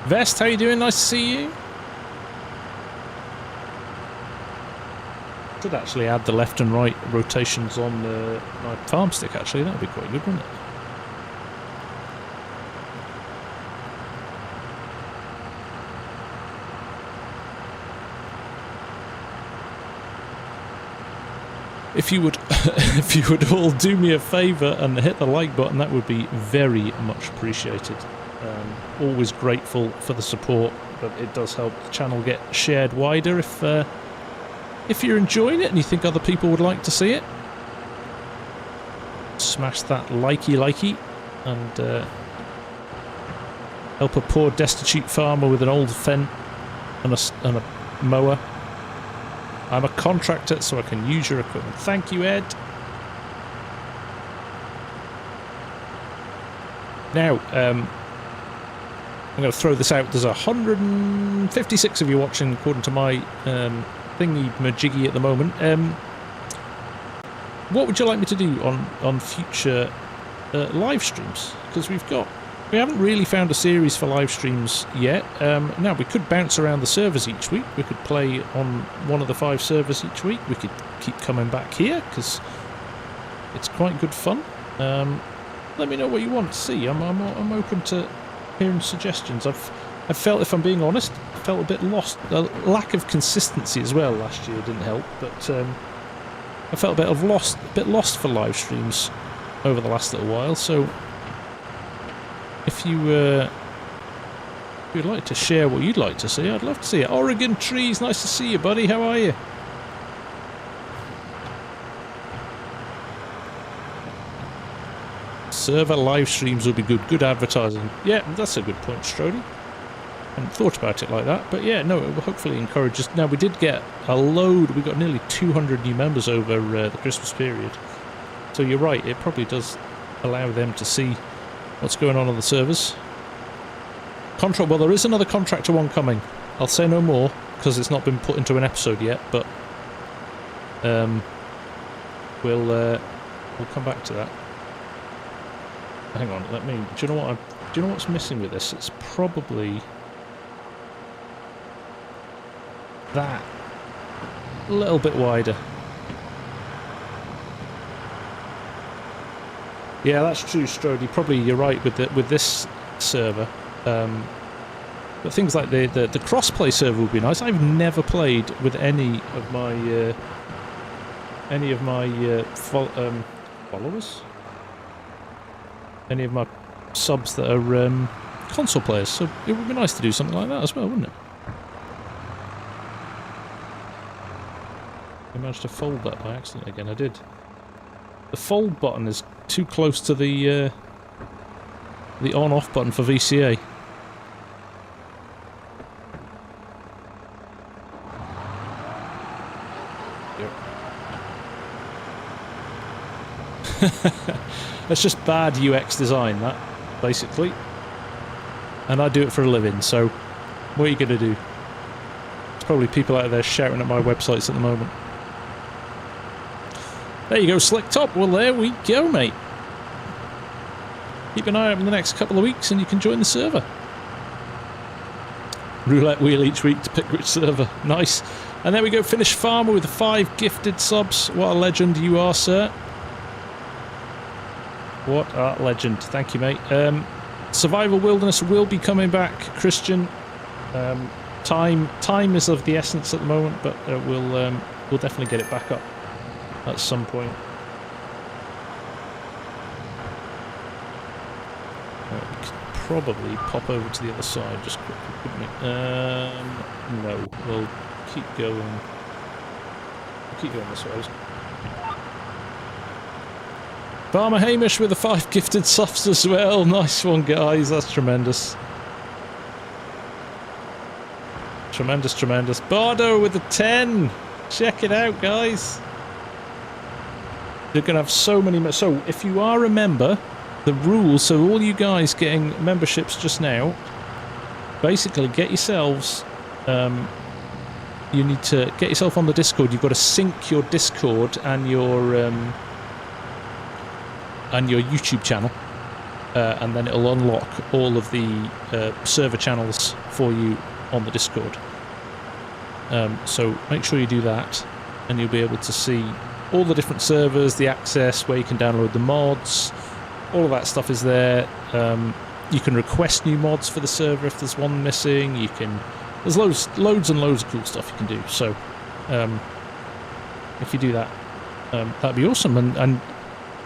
Vest, how you doing? Nice to see you. Could actually add the left and right rotations on my farm stick, actually. That would be quite good, wouldn't it? If you would if you would all do me a favour and hit the like button, that would be very much appreciated. Always grateful for the support, but it does help the channel get shared wider if you're enjoying it and you think other people would like to see it. Smash that likey and help a poor destitute farmer with an old fen and a mower. I'm a contractor, so I can use your equipment. Thank you, Ed. Now, I'm going to throw this out. There's 156 of you watching, according to my thingy majiggy at the moment. What would you like me to do on future live streams? Because we haven't really found a series for live streams yet. Now, we could bounce around the servers each week. We could play on one of the 5 servers each week. We could keep coming back here, because it's quite good fun. Let me know what you want to see. I'm open to hearing suggestions. I've felt, if I'm being honest, I felt a bit lost. A lack of consistency as well last year didn't help, but I felt a bit lost for live streams over the last little while. So if you'd like to share what you'd like to see, I'd love to see it. Oregon Trees, nice to see you, buddy. How are you? Server live streams will be good. Good advertising. Yeah, that's a good point, Strody. I hadn't thought about it like that. But yeah, no, it will hopefully encourage us. Now, we did get a load. We got nearly 200 new members over the Christmas period. So you're right, it probably does allow them to see what's going on the servers. Well, there is another Contractor one coming. I'll say no more, because it's not been put into an episode yet, but we'll come back to that. Hang on, do you know what's missing with this? It's probably that a little bit wider. Yeah, that's true, Strody. Probably you're right with this server. But things like the crossplay server would be nice. I've never played with any of my followers. Any of my subs that are console players, so it would be nice to do something like that as well, wouldn't it? I managed to fold that by accident again. I did. The fold button is too close to the on-off button for VCA. That's just bad UX design, that, basically. And I do it for a living, so what are you going to do? There's probably people out there shouting at my websites at the moment. There you go, Slick Top. Well, there we go, mate. Keep an eye out in the next couple of weeks and you can join the server. Roulette wheel each week to pick which server. Nice. And there we go, Finnish Farmer with the 5 gifted subs. What a legend you are, sir. What a legend. Thank you, mate. Survival Wilderness will be coming back, Christian. Time is of the essence at the moment, but we'll definitely get it back up at some point. We could probably pop over to the other side just quickly, couldn't we? No, we'll keep going. We'll keep going this way. Farmer Hamish with the 5 gifted subs as well. Nice one, guys. That's tremendous. Tremendous, tremendous. Bardo with the 10. Check it out, guys. You're going to have so many... So, if you are a member, the rules, so all you guys getting memberships just now, basically get yourselves... you need to get yourself on the Discord. You've got to sync your Discord and your YouTube channel, and then it'll unlock all of the server channels for you on the Discord. So make sure you do that, and you'll be able to see all the different servers, the access, where you can download the mods. All of that stuff is there. You can request new mods for the server if there's one missing. You can... There's loads and loads of cool stuff you can do. So if you do that, that'd be awesome. And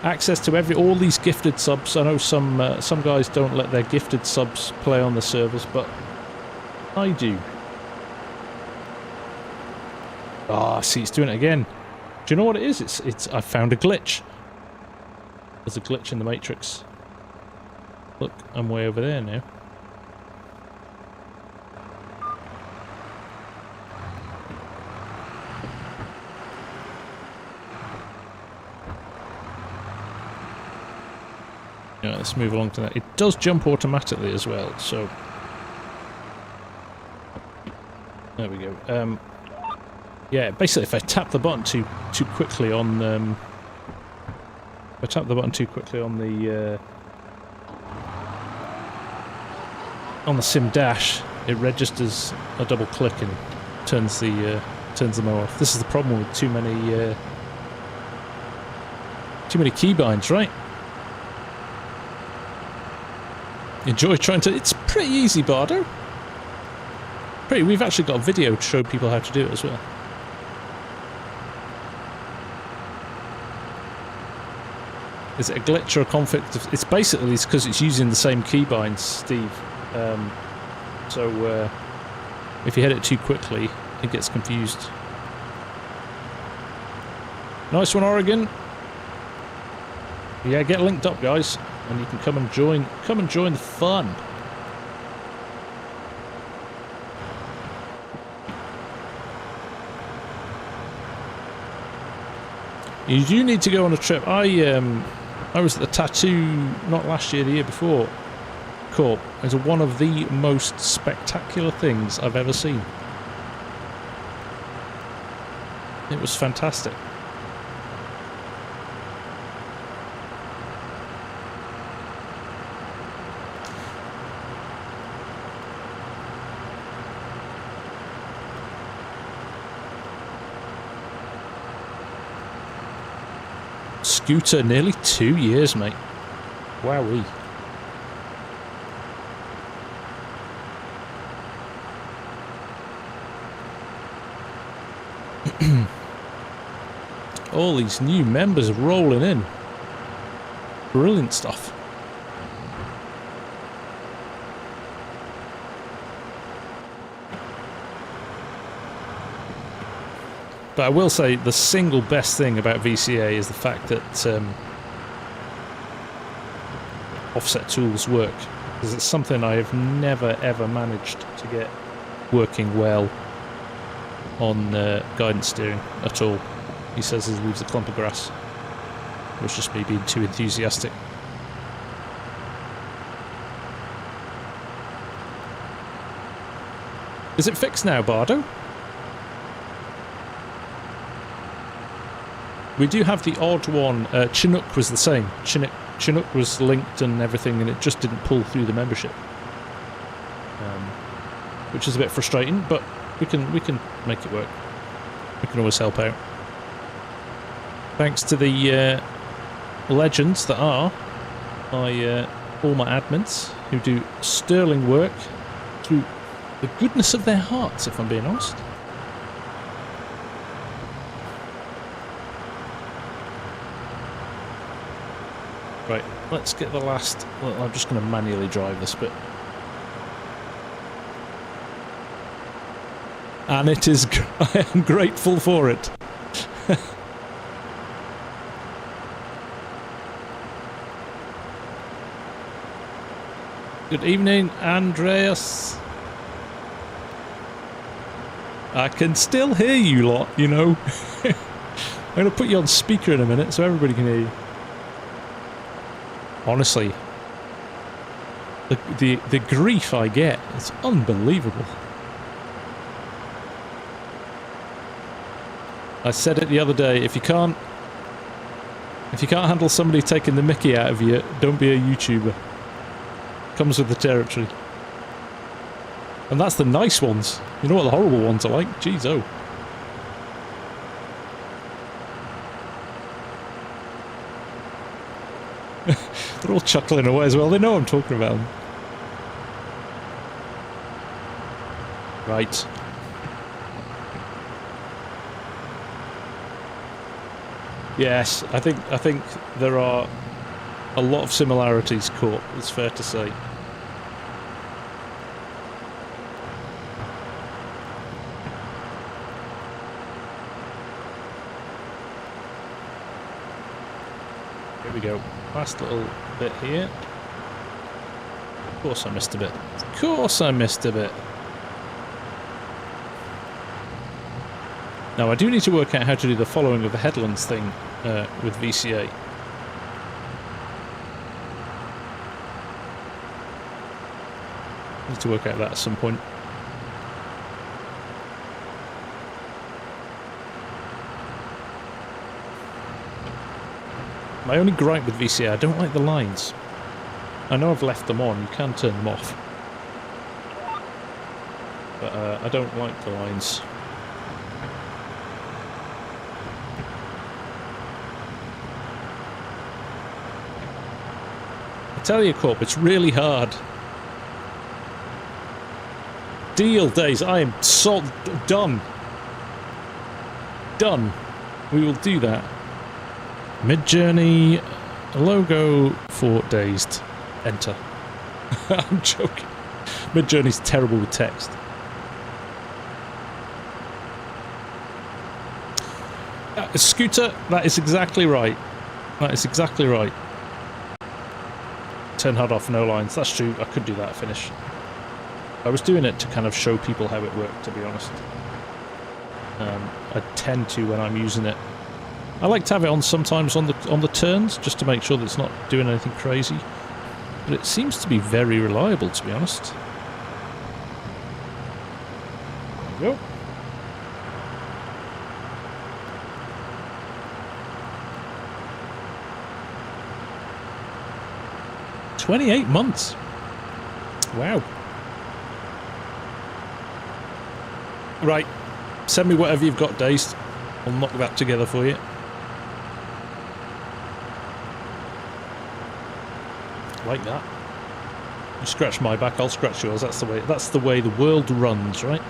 access to all these gifted subs. I know some guys don't let their gifted subs play on the servers, but I do. Ah, see, it's doing it again. Do you know what it is? It's I found a glitch. There's a glitch in the Matrix. Look, I'm way over there now. Yeah, let's move along to that. It does jump automatically as well, so There we go. Yeah, basically, if I tap the button too quickly on, if I tap the button too quickly on the sim dash, it registers a double click and turns the mower off. This is the problem with too many keybinds, right? Enjoy trying to. It's pretty easy, Bardo. We've actually got a video to show people how to do it as well. Is it a glitch or a conflict? It's basically because it's using the same keybinds, Steve. So if you hit it too quickly, it gets confused. Nice one, Oregon. Yeah, get linked up, guys, and you can come and join the fun. You do need to go on a trip. I was at the Tattoo, not last year, the year before, Corp. It's one of the most spectacular things I've ever seen. It was fantastic. Scooter, nearly 2 years, mate. Wowee. All these new members rolling in. Brilliant stuff. But I will say the single best thing about VCA is the fact that offset tools work. Because it's something I have never ever managed to get working well on guidance steering at all. He says he leaves a clump of grass. It was just me being too enthusiastic. Is it fixed now, Bardo? We do have the odd one. Chinook was the same. Chinook was linked and everything, and it just didn't pull through the membership, which is a bit frustrating. But we can make it work. We can always help out. Thanks to the legends that are all my admins who do sterling work through the goodness of their hearts, if I'm being honest. Right, let's get the last... Well, I'm just going to manually drive this bit. And it is... I am grateful for it. Good evening, Andreas. I can still hear you lot, you know. I'm going to put you on speaker in a minute so everybody can hear you. Honestly, the grief I get is unbelievable. I said it the other day, if you can't handle somebody taking the mickey out of you, don't be a YouTuber. Comes with the territory. And that's the nice ones. You know what the horrible ones are like? Jeez, oh. They're all chuckling away as well. They know I'm talking about them. Right. Yes, I think there are a lot of similarities, Court. It's fair to say. Here we go. Last little bit here. Of course I missed a bit. Of course I missed a bit. Now I do need to work out how to do the following of the headlands thing with VCA. Need to work out that at some point. My only gripe with VCA, I don't like the lines. I know I've left them on, you can turn them off. But I don't like the lines. I tell you, Corp, it's really hard. Deal days, I am so done. Done. We will do that. Mid-journey logo for dazed. Enter. I'm joking. Mid-journey's terrible with text. Scooter, that is exactly right. That is exactly right. Turn hard off, no lines. That's true. I could do that at finish. I was doing it to kind of show people how it worked, to be honest. I tend to when I'm using it. I like to have it on sometimes on the turns, just to make sure that it's not doing anything crazy. But it seems to be very reliable, to be honest. There we go. "28 months. Wow. Right. Send me whatever you've got, Dazed. I'll knock that together for you. Like that. You scratch my back, I'll scratch yours. That's the way the world runs, right?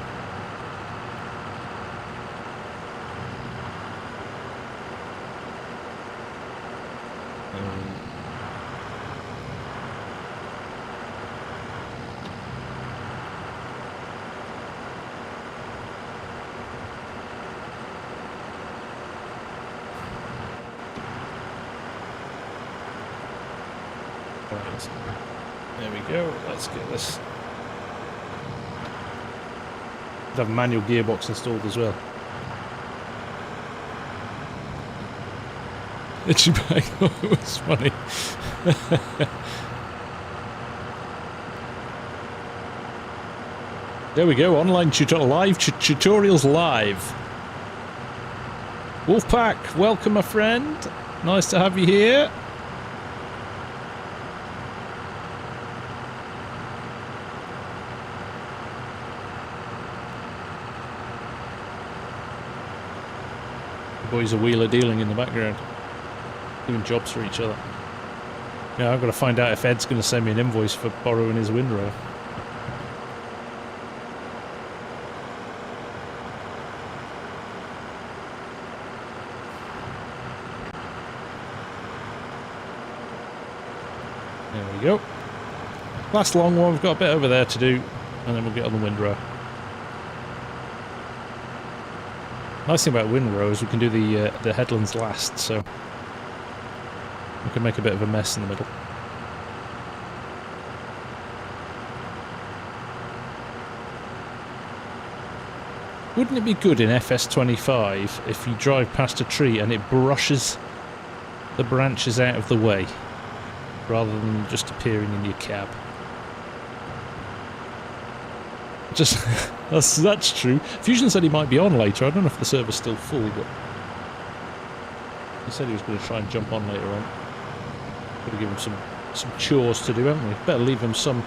There we go. Let's get this. Have a manual gearbox installed as well. Itchy back. It was funny. There we go. Online tutorials live. Wolfpack, welcome, my friend. Nice to have you here. Boys are wheeler dealing in the background, doing jobs for each other. Yeah, I've got to find out if Ed's going to send me an invoice for borrowing his windrow. There we go. Last long one, we've got a bit over there to do, and then we'll get on the windrow. Nice thing about windrow is we can do the headlands last, so we can make a bit of a mess in the middle. Wouldn't it be good in FS25 if you drive past a tree and it brushes the branches out of the way, rather than just appearing in your cab? Just that's true. Fusion said he might be on later. I don't know if the server's still full, but he said he was going to try and jump on later on. Got to give him some chores to do, haven't we? Better leave him some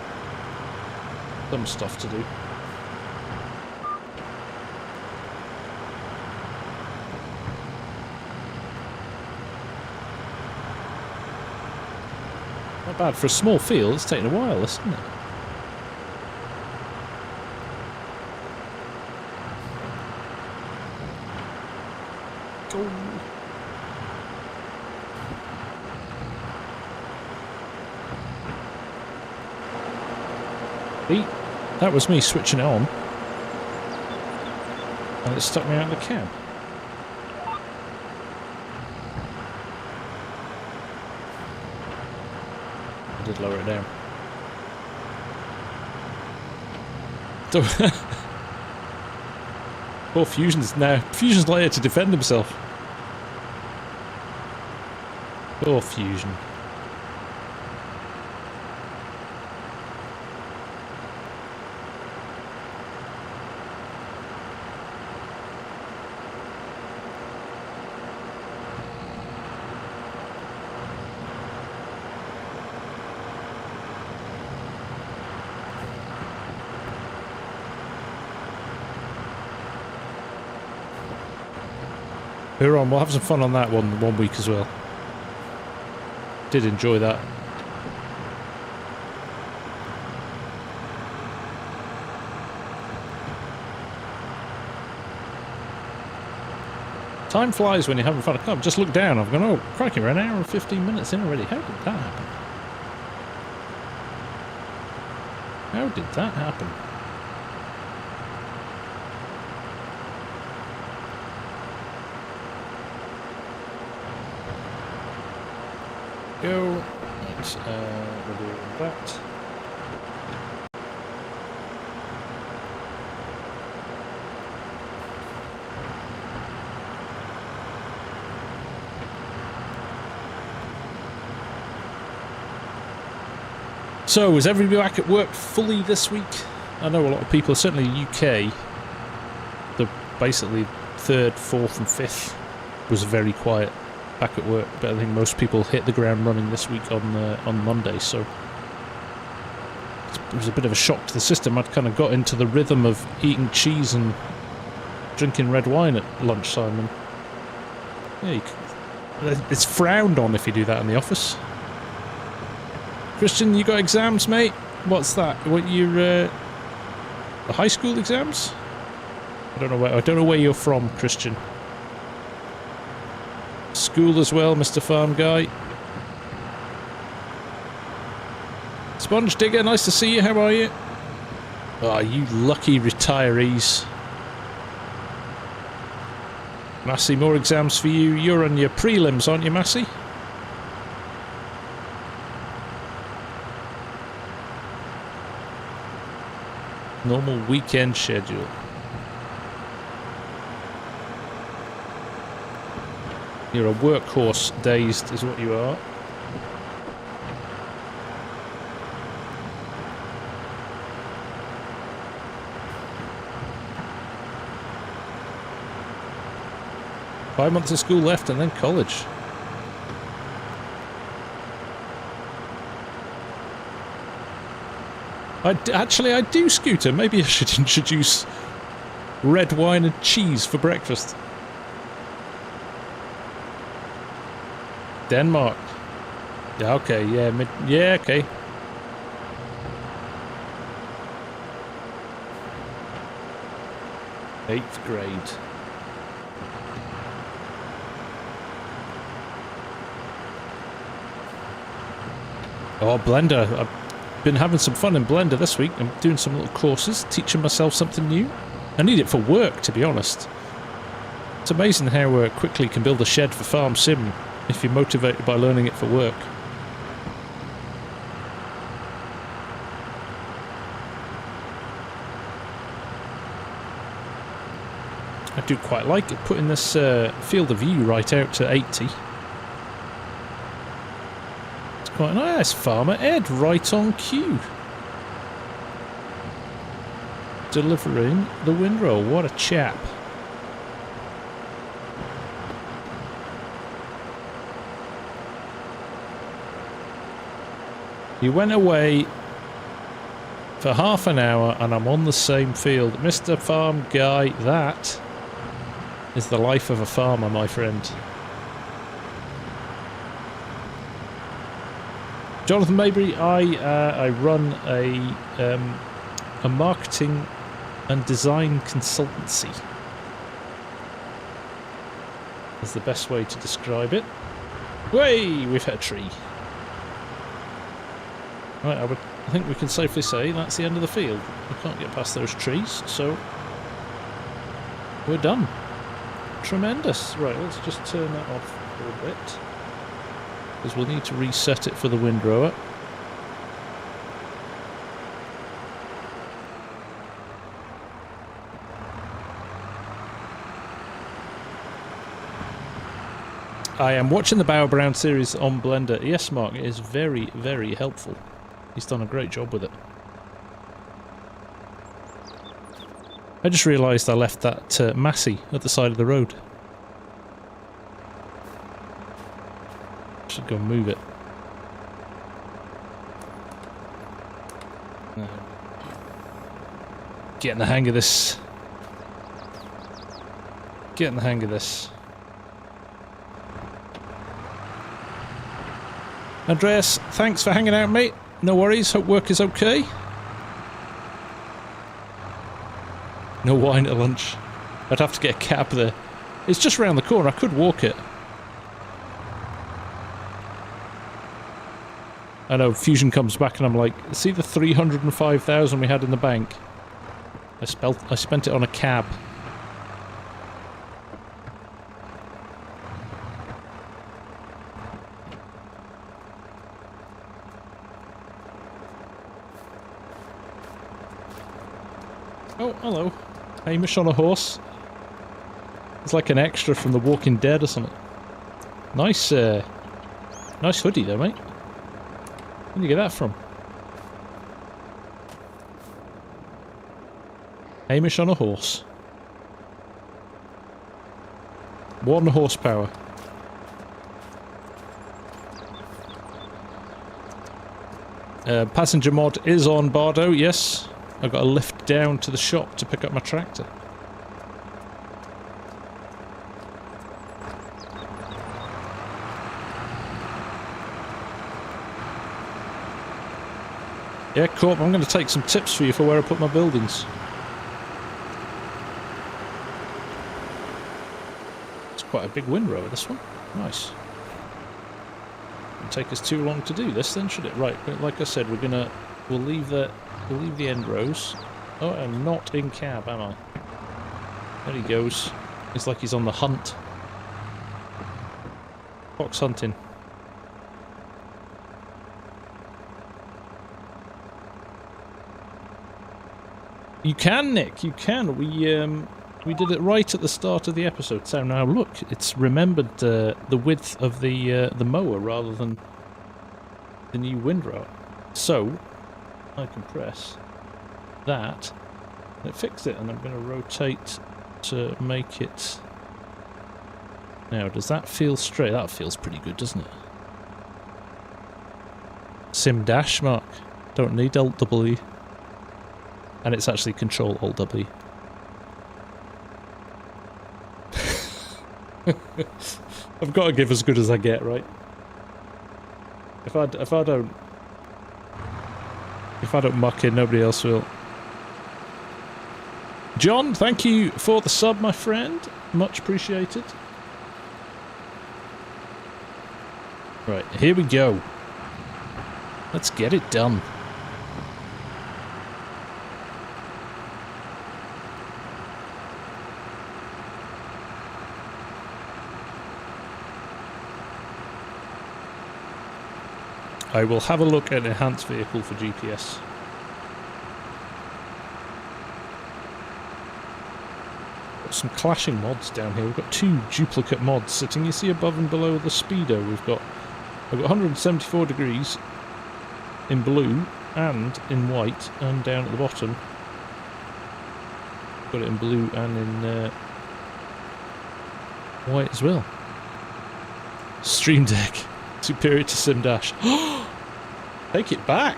stuff to do. Not bad for a small field. It's taken a while, isn't it? See, that was me switching it on, and it stuck me out of the cab. I did lower it down. Poor Fusion's now. Fusion's not here to defend himself. Poor Fusion. Huron, we'll have some fun on that one week as well. Did enjoy that. Time flies when you're having fun. I can't just look down. I've gone, oh, crikey, we're an hour and 15 minutes in already. How did that happen? How did that happen? Go. Right, we'll do that. So, is everybody back at work fully this week? I know a lot of people, certainly UK, the basically 3rd, 4th and 5th was very quiet back at work, but I think most people hit the ground running this week on Monday, so it was a bit of a shock to the system. I'd kind of got into the rhythm of eating cheese and drinking red wine at lunchtime, and yeah, it's frowned on if you do that in the office. Christian, you got exams, mate? What's that? What your the high school exams? I don't know where you're from, Christian. School as well, Mr. Farm Guy. Sponge Digger, nice to see you. How are you? Oh, you lucky retirees. Massey, more exams for you. You're on your prelims, aren't you, Massey? Normal weekend schedule. You're a workhorse dazed is what you are. Five months of school left and then college. Actually, I do, Scooter. Maybe I should introduce red wine and cheese for breakfast. Denmark. Yeah, okay, yeah, yeah, okay. Eighth grade. Oh, Blender. I've been having some fun in Blender this week. I'm doing some little courses, teaching myself something new. I need it for work, to be honest. It's amazing how quickly you can build a shed for FarmSim if you're motivated by learning it for work. I do quite like it, putting this field of view right out to 80. Quite nice. Farmer Ed, right on cue. Delivering the windrow. What a chap. You went away for half an hour and I'm on the same field. Mr. Farm Guy, that is the life of a farmer, my friend. Jonathan Mabry, I run a marketing and design consultancy. Is the best way to describe it. Way, we've hit a tree. Right, I think we can safely say that's the end of the field. We can't get past those trees, so we're done. Tremendous. Right, let's just turn that off for a bit, because we'll need to reset it for the windrower. I am watching the Bower Brown series on Blender. Yes, Mark, it is very, very helpful. He's done a great job with it. I just realised I left that Massey at the side of the road. Should go and move it. Getting the hang of this. Getting the hang of this. Andreas, thanks for hanging out, mate. No worries, hope work is okay. No wine at lunch. I'd have to get a cab there. It's just round the corner, I could walk it. I know, Fusion comes back and I'm like, see the 305,000 we had in the bank? I spent it on a cab. Oh, hello. Hamish on a horse. It's like an extra from The Walking Dead or something. Nice, nice hoodie though, mate. Where did you get that from? Hamish on a horse. 1 horsepower. Passenger mod is on Bardo, yes. I've got a lift down to the shop to pick up my tractor. Yeah, Corp, I'm going to take some tips for you for where I put my buildings. It's quite a big windrower, this one. Nice. Won't take us too long to do this then, should it? Right, like I said, we'll leave the end rows. Oh, I'm not in cab, am I? There he goes. It's like he's on the hunt. Fox hunting. You can, Nick, you can. We did it right at the start of the episode. So now look, it's remembered the width of the mower rather than the new windrower. So I can press that, and it fixed it, and I'm going to rotate to make it. Now, does that feel straight? That feels pretty good, doesn't it? Sim dash mark. Don't need Alt W. And it's actually Control Alt W. I've got to give as good as I get, right? If I don't muck in, nobody else will. John, thank you for the sub, my friend. Much appreciated. Right, here we go. Let's get it done. I will have a look at enhanced vehicle for GPS. Got some clashing mods down here. We've got 2 duplicate mods sitting. You see above and below the speedo. I've got 174 degrees in blue and in white, and down at the bottom got it in blue and in white as well. Stream Deck superior to Sim Dash. Take it back.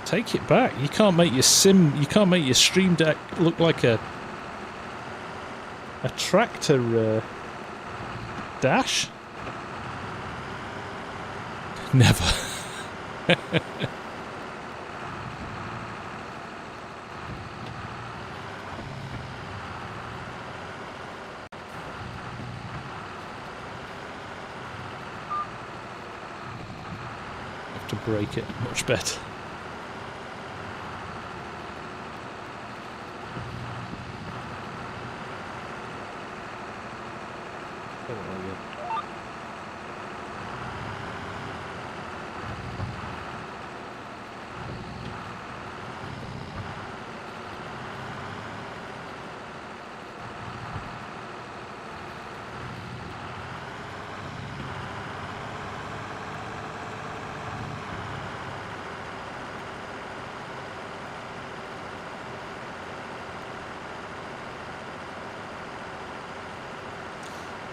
Take it back. You can't make your Stream Deck look like a tractor dash. Never. Have to break it much better.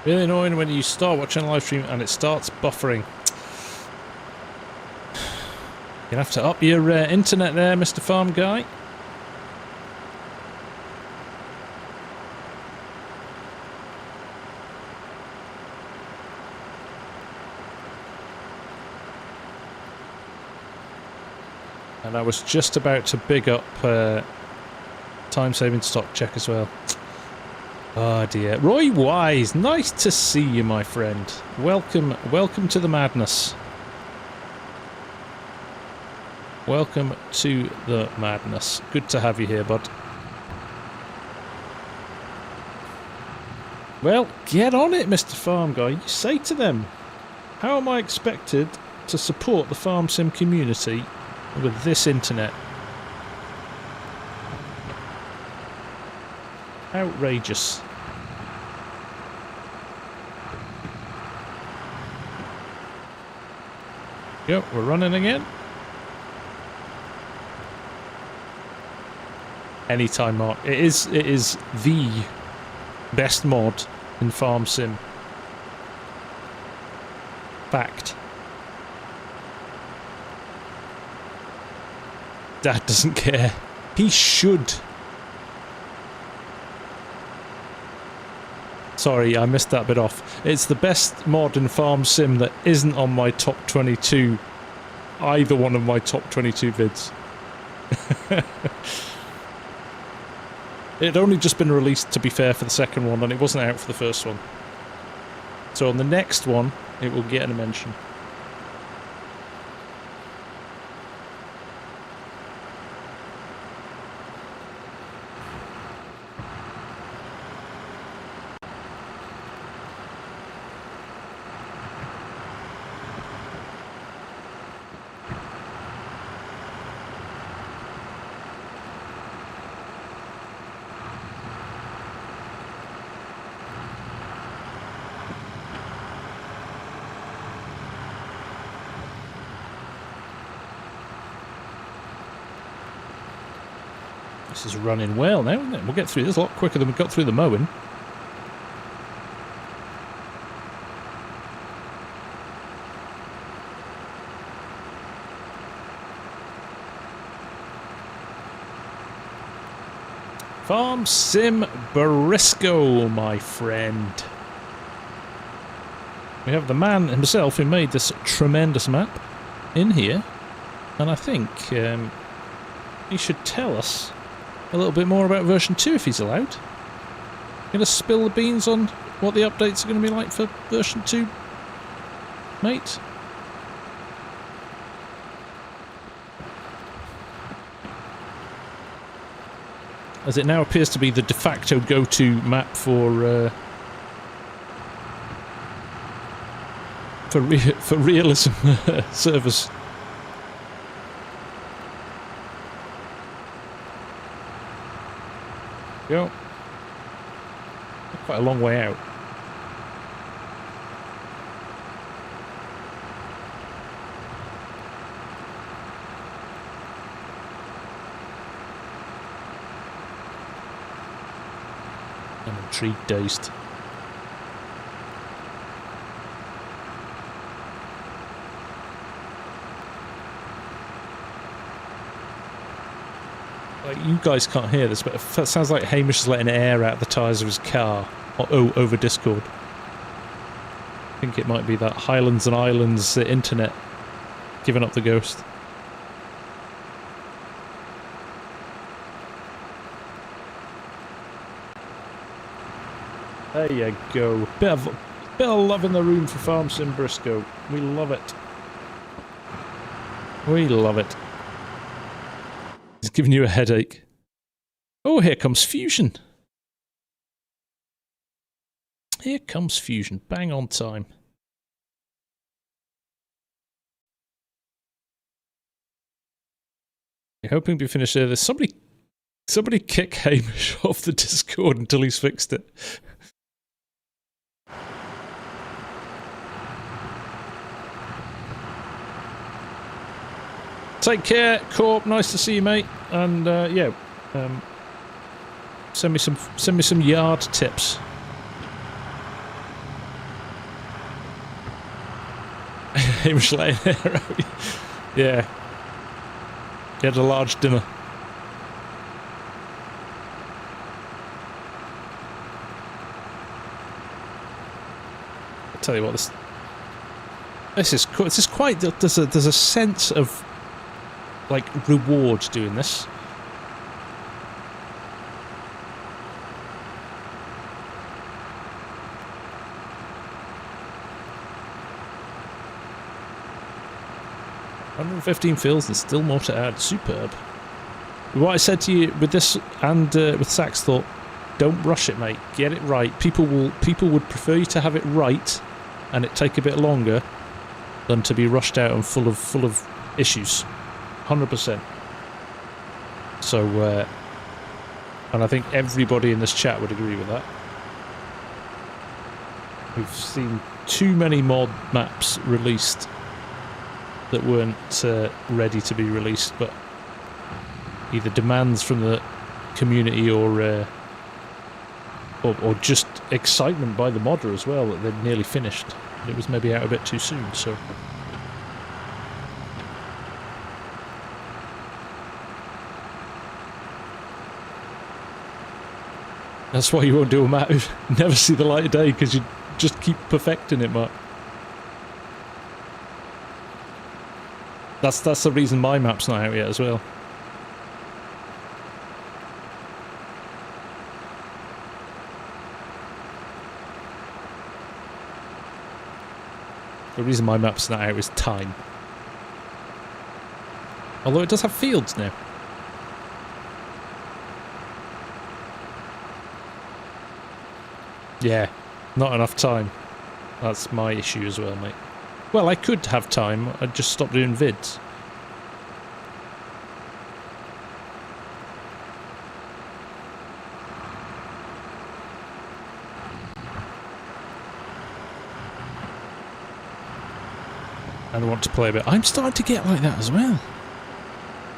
Really annoying when you start watching a live stream and it starts buffering. You're gonna have to up your internet there, Mr. Farm Guy. And I was just about to big up time-saving stock check as well. Oh dear. Roy Wise, nice to see you, my friend. Welcome to the madness. Welcome to the madness. Good to have you here, bud. Well, get on it, Mr. Farm Guy. You say to them, how am I expected to support the FarmSim community with this internet? Outrageous. Yep, we're running again. Anytime, Mark. It is the best mod in FarmSim. Fact. Dad doesn't care. He should. Sorry, I missed that bit off. It's the best mod in FarmSim that isn't on my top 22. Either one of my top 22 vids. It had only just been released, to be fair, for the second one, and it wasn't out for the first one. So on the next one, it will get a mention. This is running well now, isn't it? We'll get through this a lot quicker than we got through the mowing. FarmSim Barisco, my friend. We have the man himself who made this tremendous map in here, and I think he should tell us a little bit more about version 2 if he's allowed. Gonna spill the beans on what the updates are going to be like for version 2, mate? As it now appears to be the de facto go-to map for realism servers. Go. Quite a long way out. I'm intrigued, dazed. You guys can't hear this, but it sounds like Hamish is letting air out the tyres of his car over Discord. I think it might be that Highlands and Islands internet giving up the ghost. There you go. Bit of love in the room for FarmSim Briscoe. We love it. We love it. It's giving you a headache. Oh, here comes Fusion. Here comes Fusion. Bang on time. You're hoping to finish there. There's somebody kick Hamish off the Discord until he's fixed it. Take care, Corp. Nice to see you, mate. And yeah, send me some yard tips. Hamish laying there. Yeah, he had a large dinner. I'll tell you what, this is quite. There's a sense of like reward doing this. $115 fills and still more to add. Superb. What I said to you with this and with Sax thought, don't rush it, mate. Get it right. People would prefer you to have it right and it take a bit longer than to be rushed out and full of issues. 100%. So, and I think everybody in this chat would agree with that. We've seen too many mod maps released that weren't ready to be released, but either demands from the community or just excitement by the modder as well that they'd nearly finished. It was maybe out a bit too soon, so. That's why you won't do a map. Never see the light of day, because you just keep perfecting it, Mark. That's the reason my map's not out yet as well. The reason my map's not out is time. Although it does have fields now. Yeah, not enough time. That's my issue as well, mate. Well, I could have time, I'd just stop doing vids. And I want to play a bit. I'm starting to get like that as well.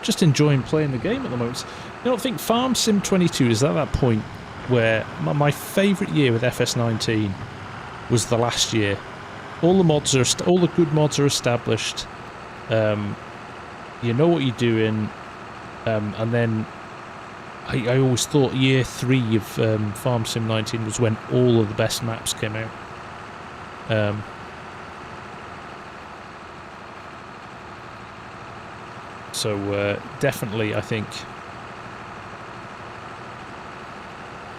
Just enjoying playing the game at the moment. You know, I think FarmSim22 is at that point where my favourite year with FS19 was the last year. All the mods are, all the good mods are established. You know what you're doing, and then I always thought year 3 of FarmSim 19 was when all of the best maps came out. So definitely, I think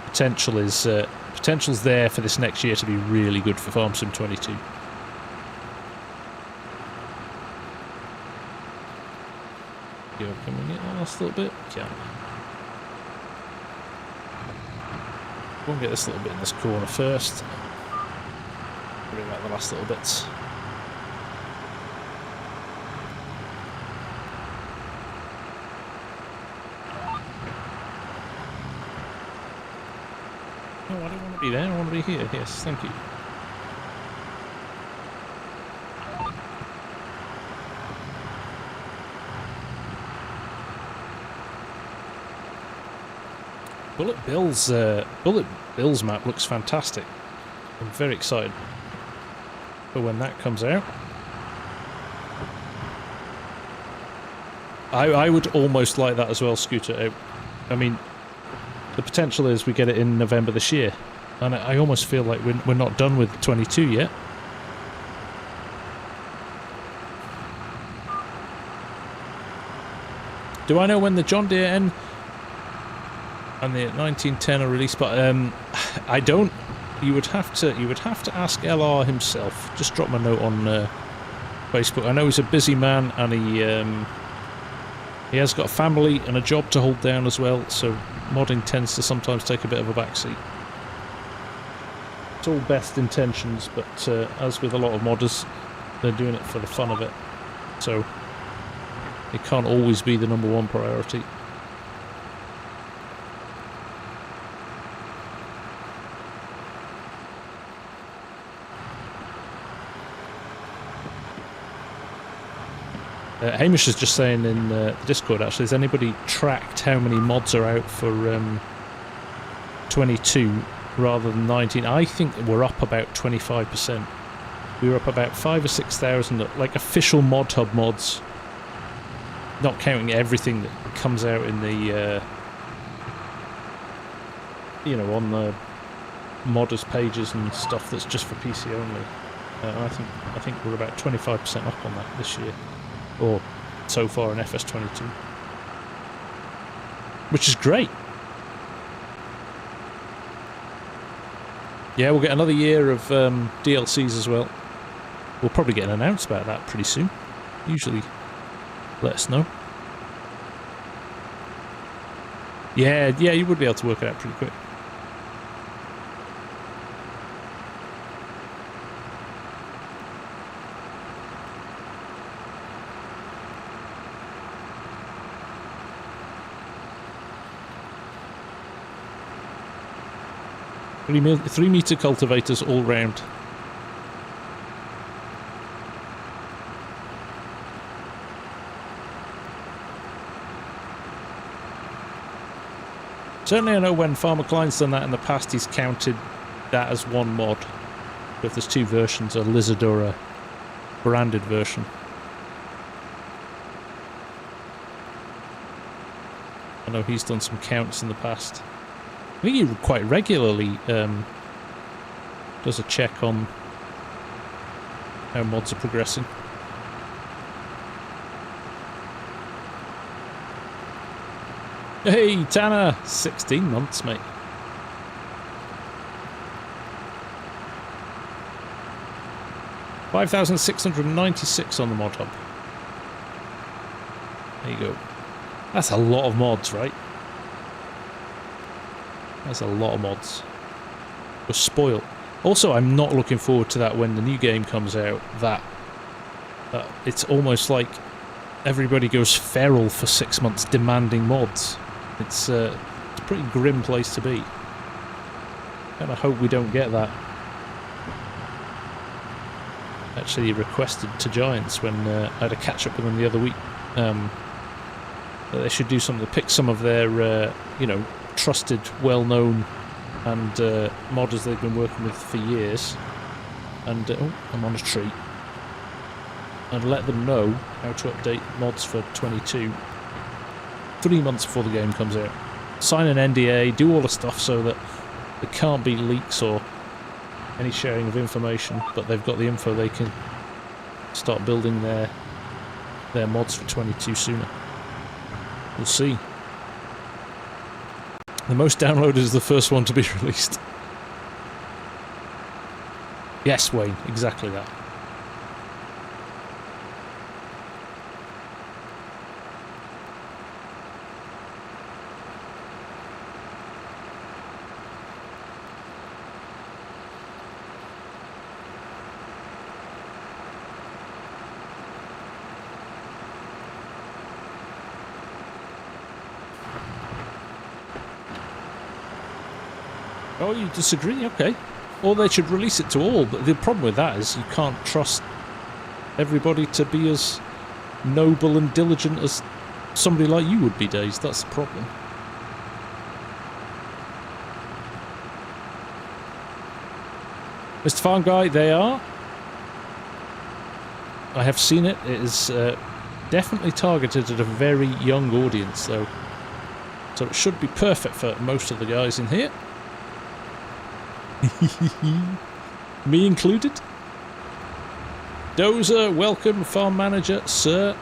potential's there for this next year to be really good for FarmSim 22. Can we get that last little bit? Yeah. We'll get this little bit in this corner first. Bring out the last little bits. No, I don't want to be there. I want to be here. Yes, thank you. Bullet Bill's map looks fantastic. I'm very excited for when that comes out. I would almost like that as well, Scooter. I mean, the potential is we get it in November this year, and I almost feel like we're not done with 22 yet. Do I know when the John Deere N and the 1910 are released? But I don't. You would have to ask LR himself. Just drop my note on Facebook. I know he's a busy man, and he has got a family and a job to hold down as well. So modding tends to sometimes take a bit of a backseat. It's all best intentions, but as with a lot of modders, they're doing it for the fun of it. So it can't always be the #1 priority. Hamish is just saying in the Discord, actually, has anybody tracked how many mods are out for 22 rather than 19? I think we're up about 25%. We were up about 5,000 or 6,000, like official Mod Hub mods, not counting everything that comes out in the, you know, on the modders pages and stuff that's just for PC only. I think we're about 25% up on that this year. Or so far in FS22, which is great. Yeah, we'll get another year of DLCs as well. We'll probably get an announcement about that pretty soon. Usually let us know. Yeah, you would be able to work it out pretty quick. Three meter cultivators all round. Certainly I know when Farmer Klein's done that in the past, he's counted that as one mod. If there's two versions, a lizard or a branded version. I know he's done some counts in the past. I think he quite regularly does a check on how mods are progressing. Hey, Tanner! 16 months, mate. $5,696 on the mod hub. There you go. That's a lot of mods, right? That's a lot of mods. We're spoiled. Also, I'm not looking forward to that when the new game comes out. That it's almost like everybody goes feral for 6 months demanding mods. It's a pretty grim place to be. And I hope we don't get that. Actually requested to Giants when I had a catch up with them the other week. That they should do something to pick some of their, you know, trusted, well-known and modders they've been working with for years. And, oh, I'm on a tree. And let them know how to update mods for 22. 3 months before the game comes out. Sign an NDA, do all the stuff so that there can't be leaks or any sharing of information, but they've got the info, they can start building their mods for 22 sooner. We'll see. The most downloaded is the first one to be released. Yes, Wayne, exactly that. Oh, you disagree? Okay. Or they should release it to all, but the problem with that is you can't trust everybody to be as noble and diligent as somebody like you would be, Days. That's the problem. Mr. Farm Guy, they are. I have seen it. It is definitely targeted at a very young audience, though. So it should be perfect for most of the guys in here. Me included. Dozer, welcome, farm manager, sir.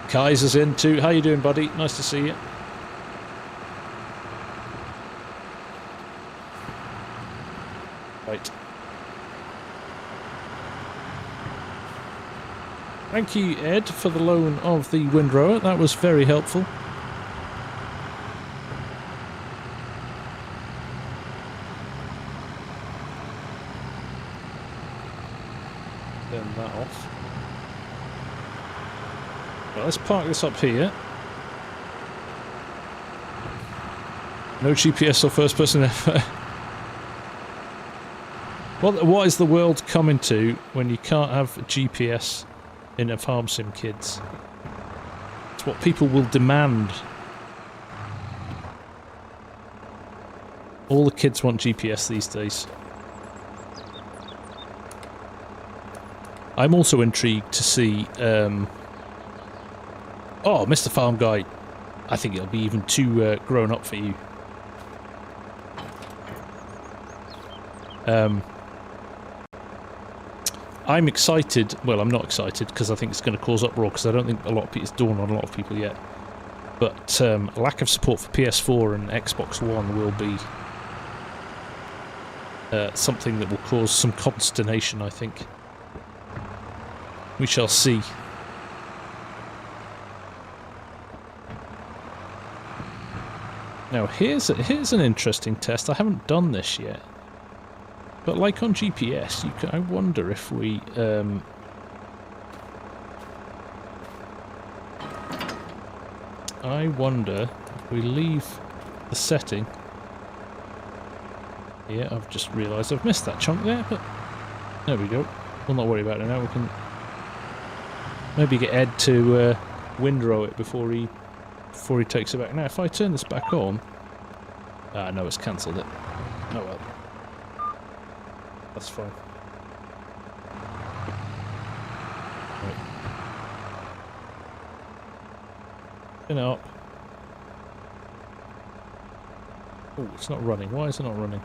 Kaiser's in too. How you doing, buddy? Nice to see you. Right. Thank you, Ed, for the loan of the windrower. That was very helpful. Turn that off. Well, let's park this up here. No GPS or first person effort. What is the world coming to when you can't have GPS in a FarmSim, kids? It's what people will demand. All the kids want GPS these days. I'm also intrigued to see... Oh, Mr. Farm Guy. I think it'll be even too grown up for you. I'm excited. Well, I'm not excited because I think it's going to cause uproar because I don't think it's dawned on a lot of people yet. But lack of support for PS4 and Xbox One will be something that will cause some consternation, I think. We shall see. Now, here's an interesting test. I haven't done this yet. But like on GPS, I wonder if we... I wonder if we leave the setting... Yeah, I've just realised I've missed that chunk there, but... There we go. We'll not worry about it now. We can maybe get Ed to windrow it before he takes it back. Now, if I turn this back on... Ah, no, it's cancelled it. Oh well. That's fine. Right. Spin it up. Oh, it's not running. Why is it not running?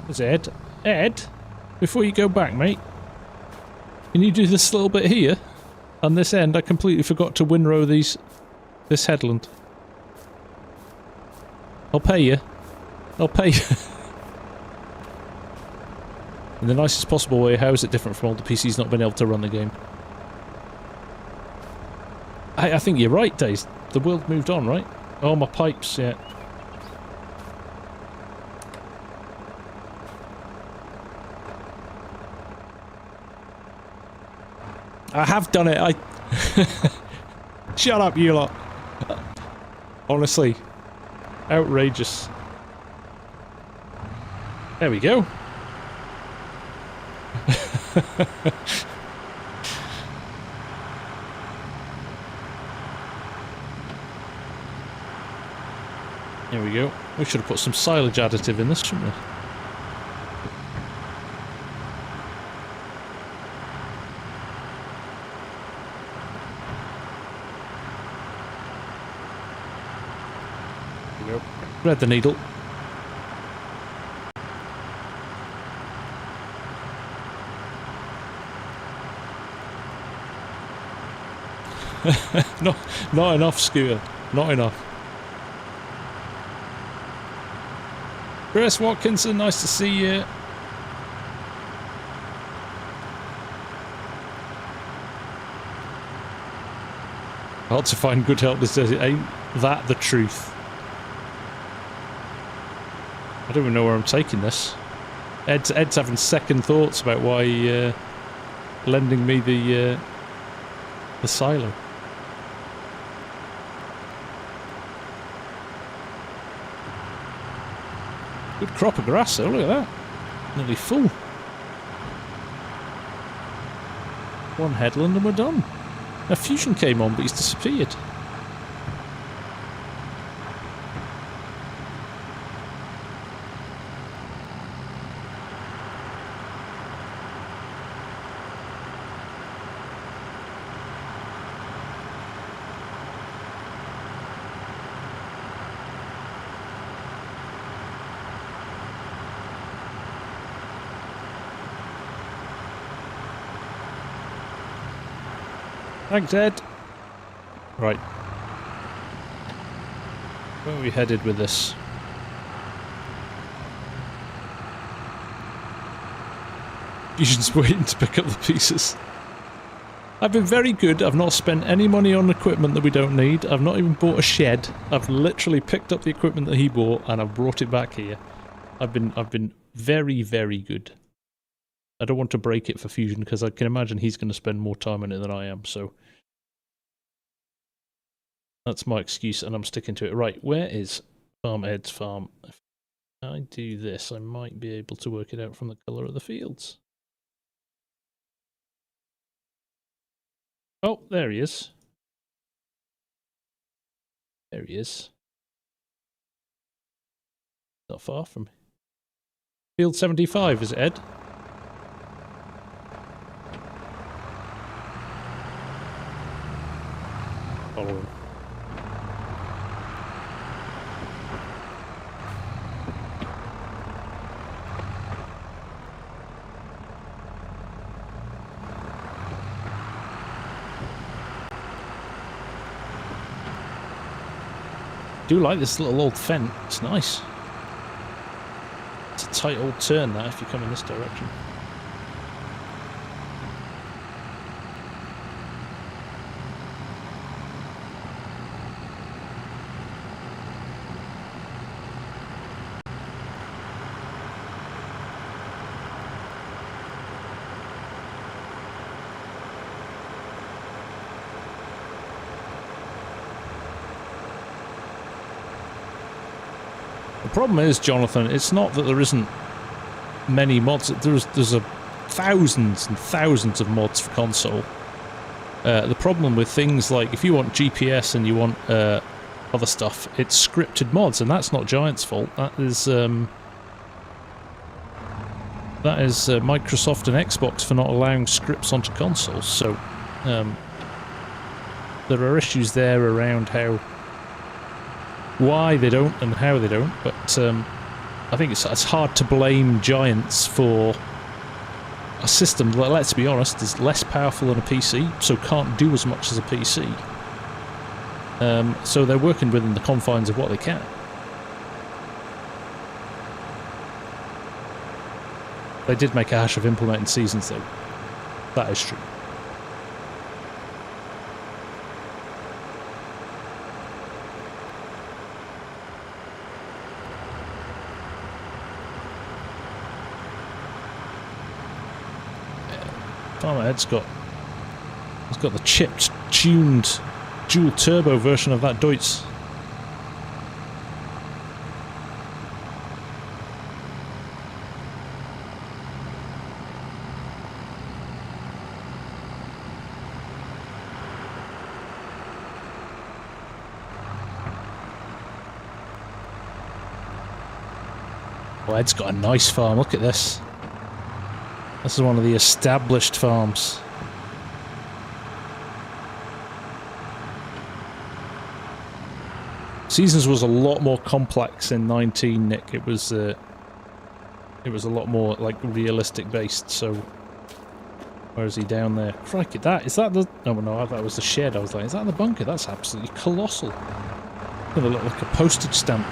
There's Ed. Ed? Before you go back, mate. Can you do this little bit here? On this end, I completely forgot to windrow this headland. I'll pay you. I'll pay you. In the nicest possible way, how is it different from all the PCs not being able to run the game? I think you're right, Daze. The world moved on, right? Oh, my pipes, yeah. I have done it, Shut up, you lot. Honestly. Outrageous. There we go. There we go. We should have put some silage additive in this, shouldn't we? Thread the needle. No, not enough, Scooter. Not enough. Chris Watkinson, nice to see you. Hard to find good help these days. Ain't that the truth? I don't even know where I'm taking this. Ed's having second thoughts about why lending me the silo. Good crop of grass though, look at that. Nearly full. One headland and we're done. Now Fusion came on but he's disappeared. Thanks, Ed. Right. Where are we headed with this? Fusion's waiting to pick up the pieces. I've been very good. I've not spent any money on equipment that we don't need. I've not even bought a shed. I've literally picked up the equipment that he bought and I've brought it back here. I've been very, very good. I don't want to break it for Fusion because I can imagine he's going to spend more time on it than I am, so that's my excuse and I'm sticking to it. Right, where is Farm Ed's farm? If I do this, I might be able to work it out from the colour of the fields. Oh, there he is. There he is. Not far from me. Field 75, is it, Ed? Follow him. Do like this little old fence. It's nice. It's a tight old turn, that, if you come in this direction. The problem is, Jonathan, it's not that there isn't many mods. There's a thousands and thousands of mods for console. The problem with things like if you want GPS and you want other stuff, it's scripted mods, and that's not Giant's fault. That is Microsoft and Xbox for not allowing scripts onto consoles. So there are issues there around why they don't and how they don't, but I think it's hard to blame Giants for a system that, let's be honest, is less powerful than a PC, so can't do as much as a PC. So they're working within the confines of what they can. They did make a hash of implementing seasons, though. That is true. Farmerhead's got the chipped, tuned, dual turbo version of that Deutz. Well, Ed's got a nice farm. Look at this. This is one of the established farms. Seasons was a lot more complex in 19, Nick. It was a lot more like realistic based. So where is he down there? Crikey, is that the? No, that was the shed. I was like, is that the bunker? That's absolutely colossal. It's gonna look like a postage stamp.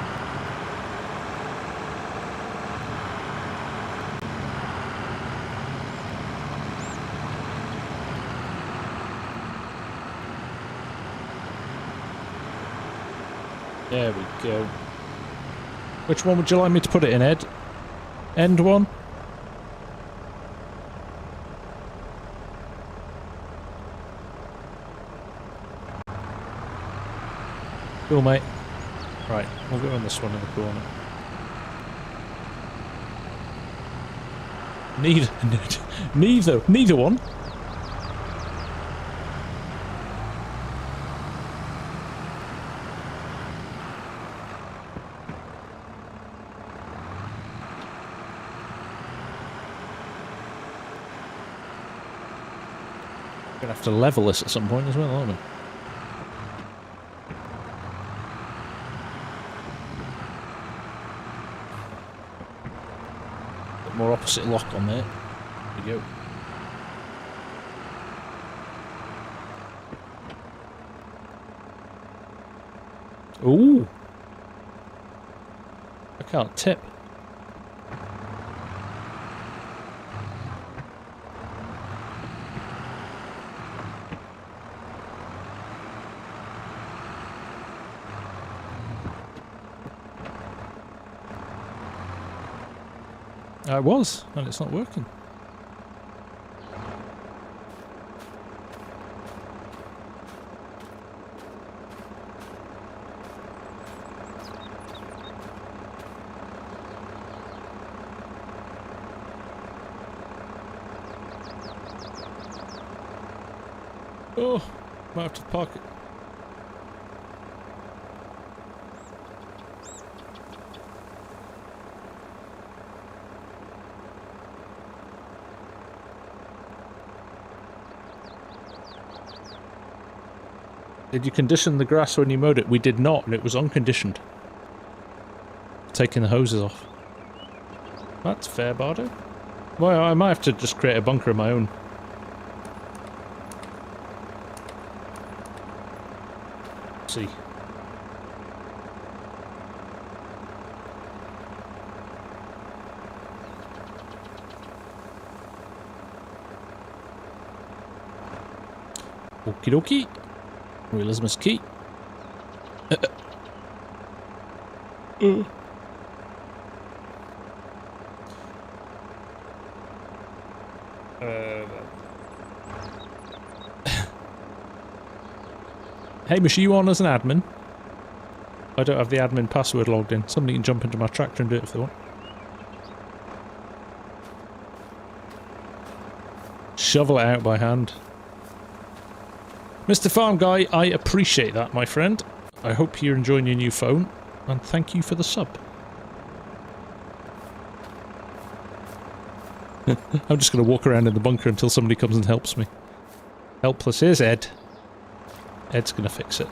There we go. Which one would you like me to put it in, Ed? End one? Cool, mate. Right, we'll go in this one in the corner. Neither one. Gonna have to level this at some point as well, aren't we? Bit more opposite lock on there. There we go. Ooh! I can't tip. I was, and it's not working. Oh, might have to park it. Did you condition the grass when you mowed it? We did not, and it was unconditioned. Taking the hoses off. That's fair, Bardo. Well, I might have to just create a bunker of my own. Let's see. Okie dokie. Realism is key. Hamish, are you on as an admin? I don't have the admin password logged in. Somebody can jump into my tractor and do it if they want. Shovel it out by hand. Mr. Farm Guy, I appreciate that, my friend. I hope you're enjoying your new phone, and thank you for the sub. I'm just going to walk around in the bunker until somebody comes and helps me. Helpless. Here's Ed. Ed's going to fix it.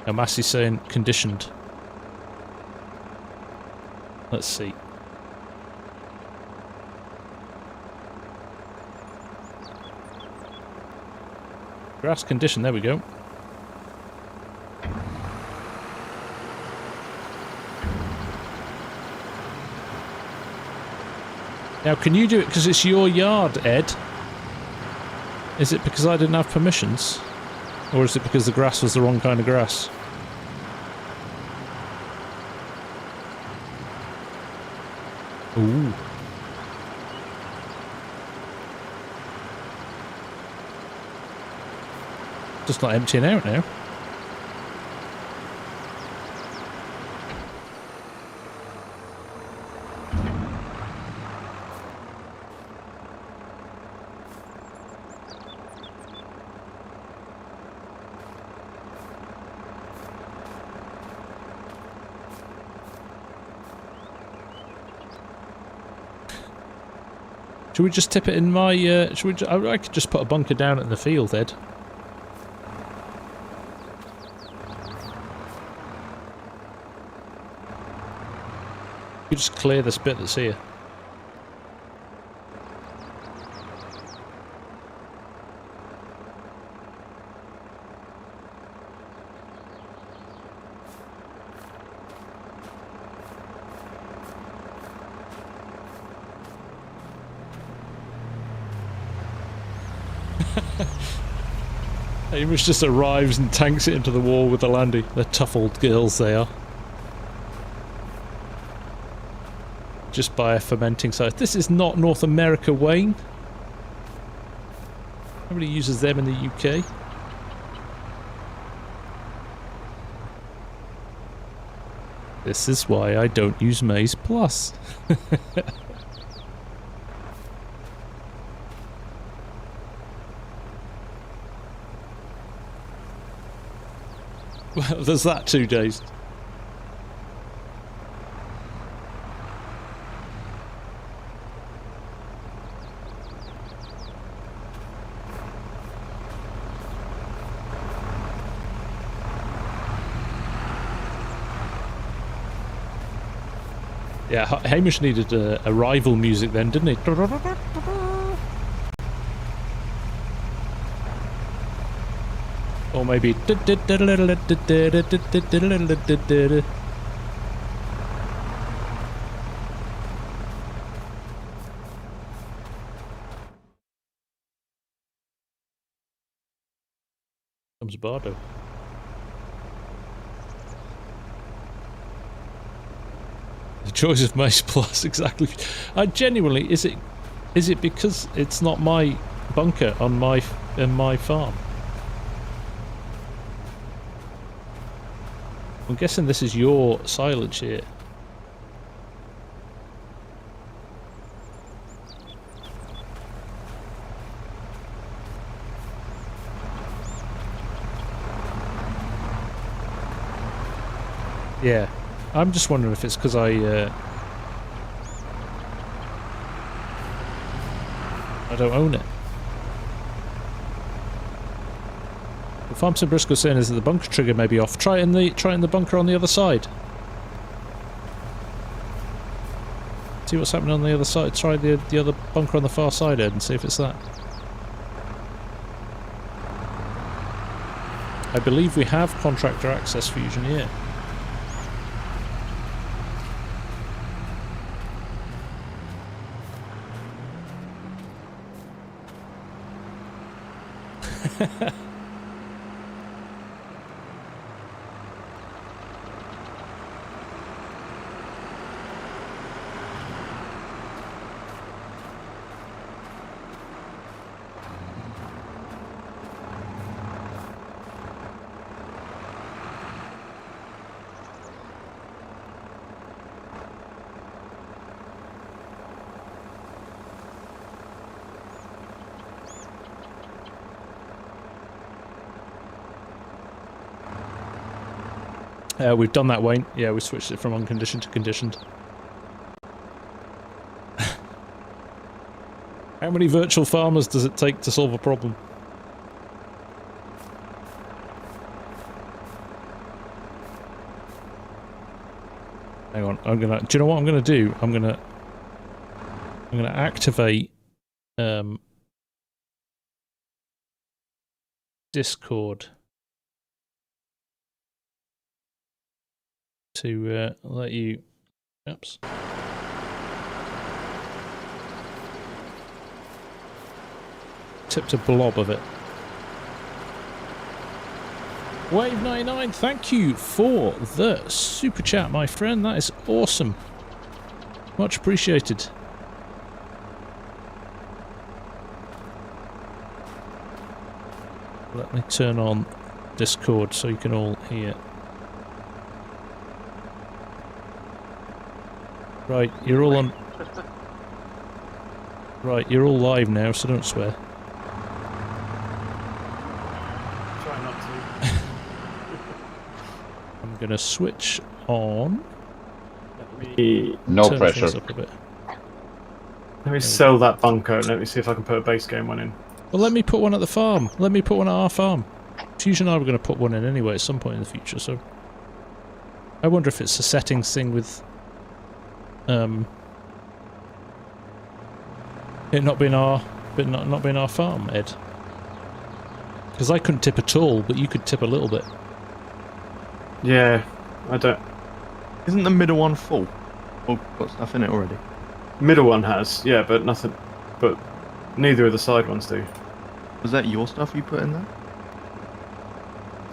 Now Massey's saying conditioned. Let's see. Grass condition, there we go. Now can you do it because it's your yard, Ed? Is it because I didn't have permissions? Or is it because the grass was the wrong kind of grass? Ooh. Just not emptying out now. Should we just tip it in my, I could just put a bunker down in the field, Ed. You just clear this bit that's here. Hamish just arrives and tanks it into the wall with the landy. They're tough old girls, they are. Just by a fermenting site. This is not North America, Wayne. Nobody uses them in the UK. This is why I don't use Maize Plus. Well, there's that 2 days. Yeah, Hamish needed a rival music then, didn't he? Or maybe... Comes Bardo. The choice of Mace Plus, exactly. I genuinely, is it because it's not my bunker on my farm? I'm guessing this is your silage here. Yeah, I'm just wondering if it's because I don't own it. What FarmSim Briscoe's saying is that the bunker trigger may be off. Try it in the bunker on the other side. See what's happening on the other side. Try the other bunker on the far side, Ed, and see if it's that. I believe we have contractor access fusion here. We've done that, Wayne. Yeah, we switched it from unconditioned to conditioned. How many virtual farmers does it take to solve a problem? Hang on, I'm gonna... Do you know what I'm gonna do? I'm gonna activate Discord to let you... Oops. Tipped a blob of it. Wave 99, thank you for the super chat, my friend. That is awesome. Much appreciated. Let me turn on Discord so you can all hear. Right, you're all on... Right, you're all live now, so don't swear. Try not to. I'm gonna switch on... No turn pressure. things up a bit. Let me sell that bunker and let me see if I can put a base game one in. Well, let me put one at the farm. Let me put one at our farm. Fusion and I were going to put one in anyway at some point in the future, so... I wonder if it's a settings thing with... it not being our... not being our farm, Ed. Because I couldn't tip at all, but you could tip a little bit. Yeah, I don't... Isn't the middle one full? Or got stuff in it already? Middle one has, yeah, but nothing... But neither of the side ones do. Was that your stuff you put in there?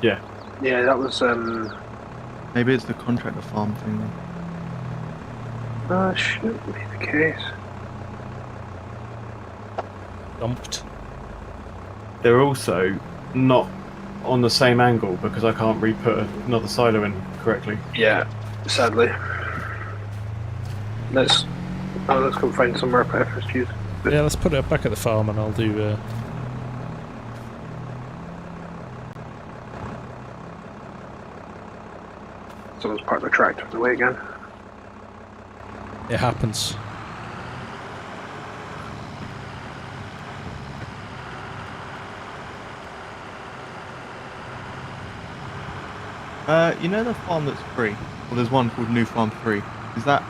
Yeah. Yeah, that was Maybe it's the contractor farm thing then. shouldn't be the case. Dumped. They're also not on the same angle because I can't re-put another silo in correctly. Yeah, sadly. Let's go find somewhere for FSGs. Yeah, let's put it back at the farm and I'll do... Someone's parked the tractor the way again. It happens. You know the farm that's free? Well, there's one called New Farm 3. Is that...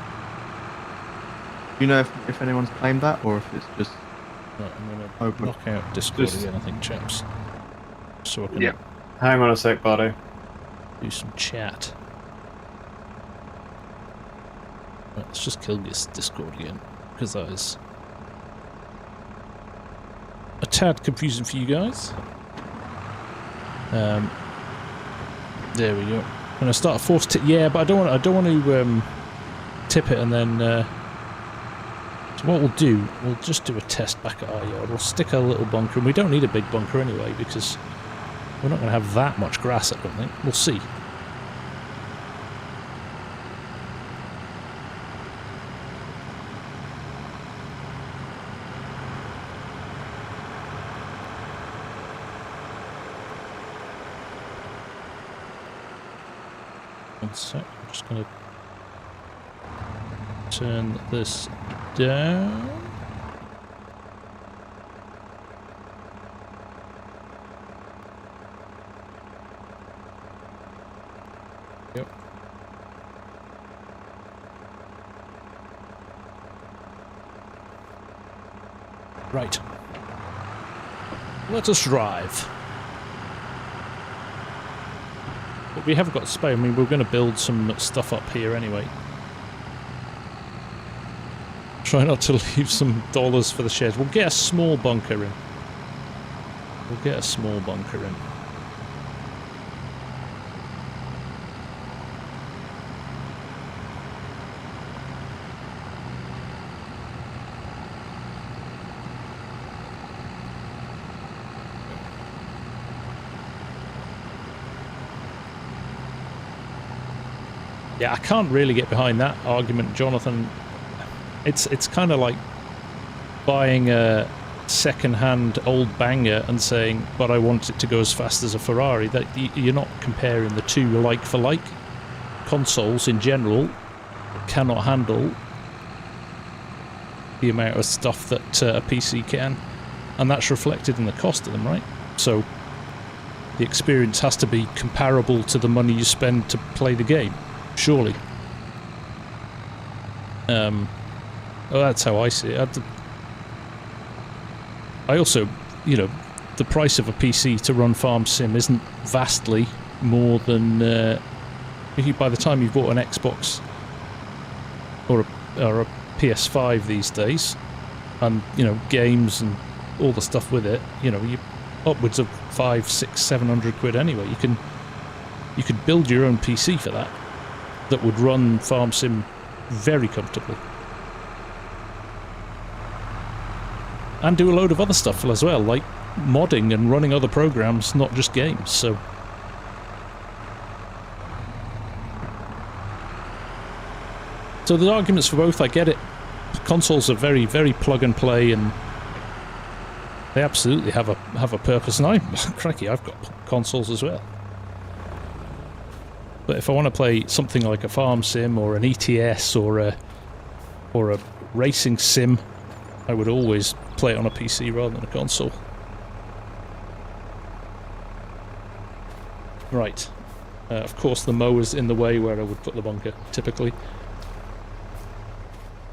Do you know if anyone's claimed that, or if it's just... Right, I'm going to open? knock out Discord Just- again, I think, chaps. So I can Yeah. Hang on a sec, Bardo. do some chat. Right, let's just kill this Discord again, because that is a tad confusing for you guys. There we go. I'm gonna start a force tip. Yeah, but I don't want to tip it and then. So what we'll do, we'll just do a test back at our yard. We'll stick a little bunker, and we don't need a big bunker anyway because we're not going to have that much grass. I don't think. We'll see. One sec, I'm just going to turn this down. Yep. Right. Let us drive. But we have got space. I mean, we're going to build some stuff up here anyway. Try not to leave some dollars for the sheds. We'll get a small bunker in. We'll get a small bunker in. Yeah, I can't really get behind that argument, Jonathan. It's kind of like buying a second-hand old banger and saying, but I want it to go as fast as a Ferrari. That you're not comparing the two like for like. Consoles in general cannot handle the amount of stuff that a PC can, and that's reflected in the cost of them, right? So the experience has to be comparable to the money you spend to play the game, surely. Well, that's how I see it. I also, you know, the price of a PC to run FarmSim isn't vastly more than by the time you've bought an Xbox or a PS5 these days, and you know, games and all the stuff with it, you know, you upwards of 500, 600, 700 quid anyway. You could build your own PC for that would run FarmSim very comfortably. And do a load of other stuff as well, like modding and running other programs, not just games, so... So the arguments for both, I get it. Consoles are very, very plug and play, and they absolutely have a purpose, and crikey, I've got consoles as well. But if I want to play something like a FarmSim or an ETS or a racing sim, I would always play it on a PC rather than a console. Right. Of course the mower's in the way where I would put the bunker, typically.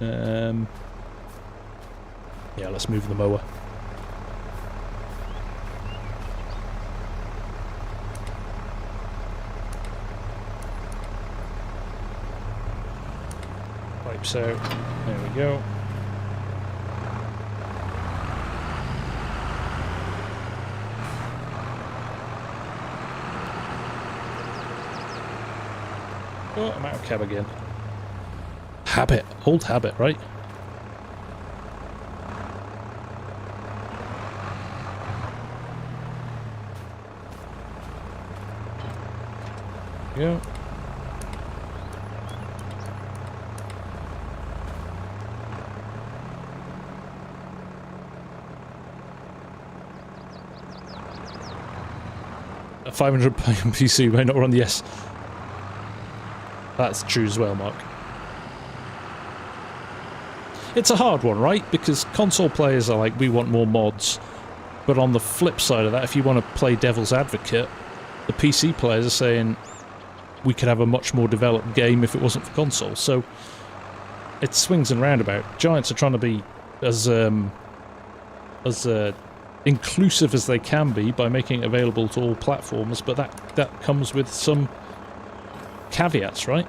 Yeah, let's move the mower. Pipes out. There we go. Oh, I'm out of cab again. Habit. Old habit, right? There we go. A £500 PC may not run, yes. That's true as well, Mark. It's a hard one, right? Because console players are like, we want more mods. But on the flip side of that, if you want to play devil's advocate, the PC players are saying we could have a much more developed game if it wasn't for consoles. So it swings and roundabout. Giants are trying to be as inclusive as they can be by making it available to all platforms, but that comes with some caveats, right?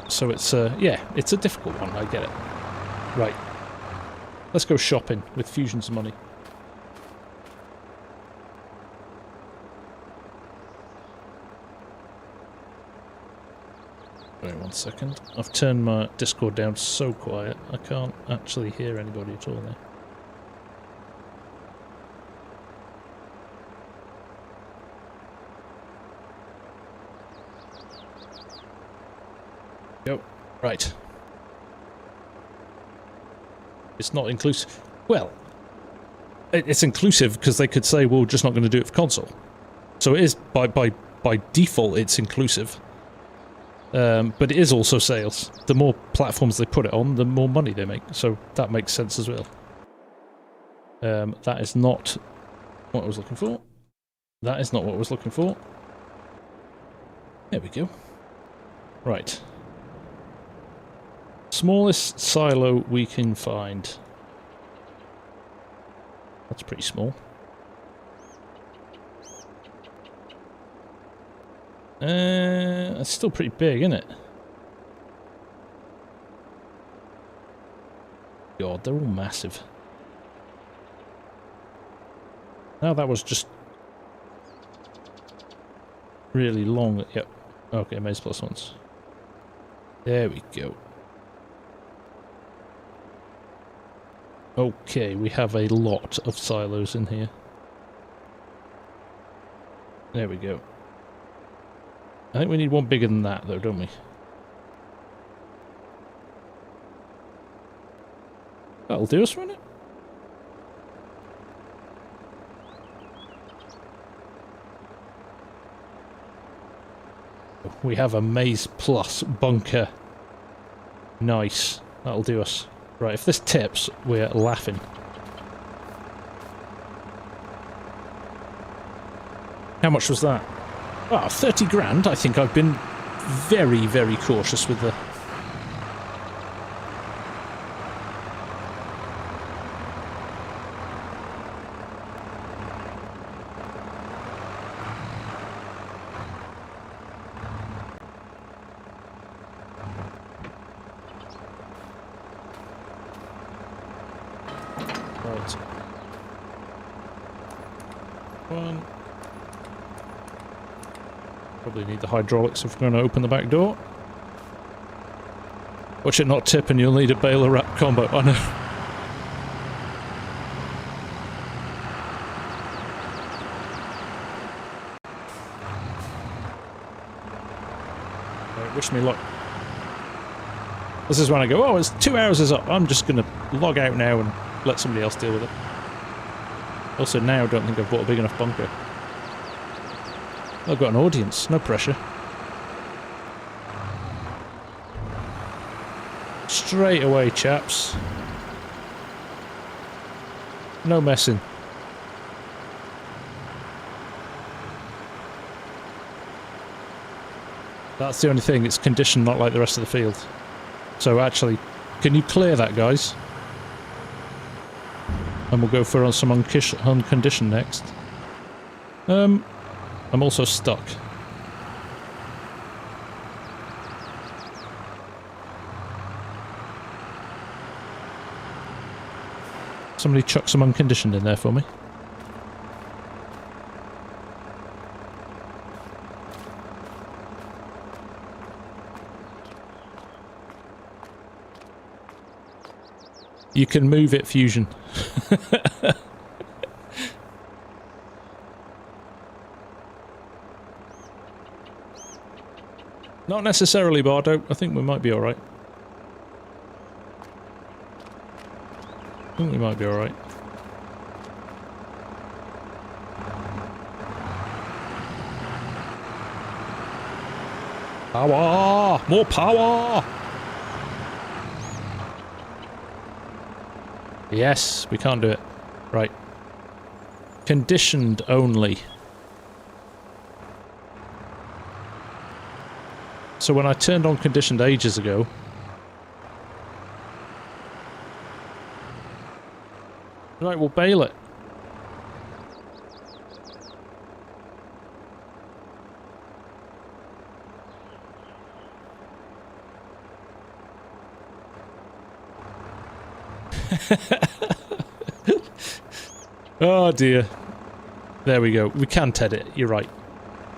So it's yeah, it's a difficult one, I get it. Right. Let's go shopping with Fusion's money. Wait 1 second. I've turned my Discord down so quiet I can't actually hear anybody at all now. Go. Right. It's not inclusive. Well, it's inclusive because they could say, well, we're just not going to do it for console. So it is, by default, it's inclusive. But it is also sales. The more platforms they put it on, the more money they make. So that makes sense as well. That is not what I was looking for. That is not what I was looking for. There we go. Right. Smallest silo we can find. That's pretty small. It's still pretty big, isn't it? God, they're all massive. Now that was just really long. Yep. Okay, maize plus ones. There we go. Okay, we have a lot of silos in here. There we go. I think we need one bigger than that though, don't we? That'll do us, won't it? We have a maize plus bunker. Nice. That'll do us. Right, if this tips, we're laughing. How much was that? Ah, 30 grand. I think I've been very, very cautious with the... Right. One. Probably need the hydraulics if we're going to open the back door. Watch it not tip and you'll need a baler wrap combo. I know. Right, wish me luck. This is when I go, oh, it's 2 hours is up. I'm just going to log out now and let somebody else deal with it. Also now I don't think I've bought a big enough bunker. I've got an audience, no pressure. Straight away, chaps. No messing. That's the only thing, it's conditioned not like the rest of the field. So actually, can you clear that, guys? And we'll go for some unconditioned next. I'm also stuck. Somebody chuck some unconditioned in there for me. You can move it, Fusion. Not necessarily, Bardo. I think we might be alright. I think we might be alright. Power! More power! Yes, we can't do it. Right. Conditioned only. So when I turned on conditioned ages ago... Right, we'll bail it. Oh dear. There we go. We can TED it, you're right.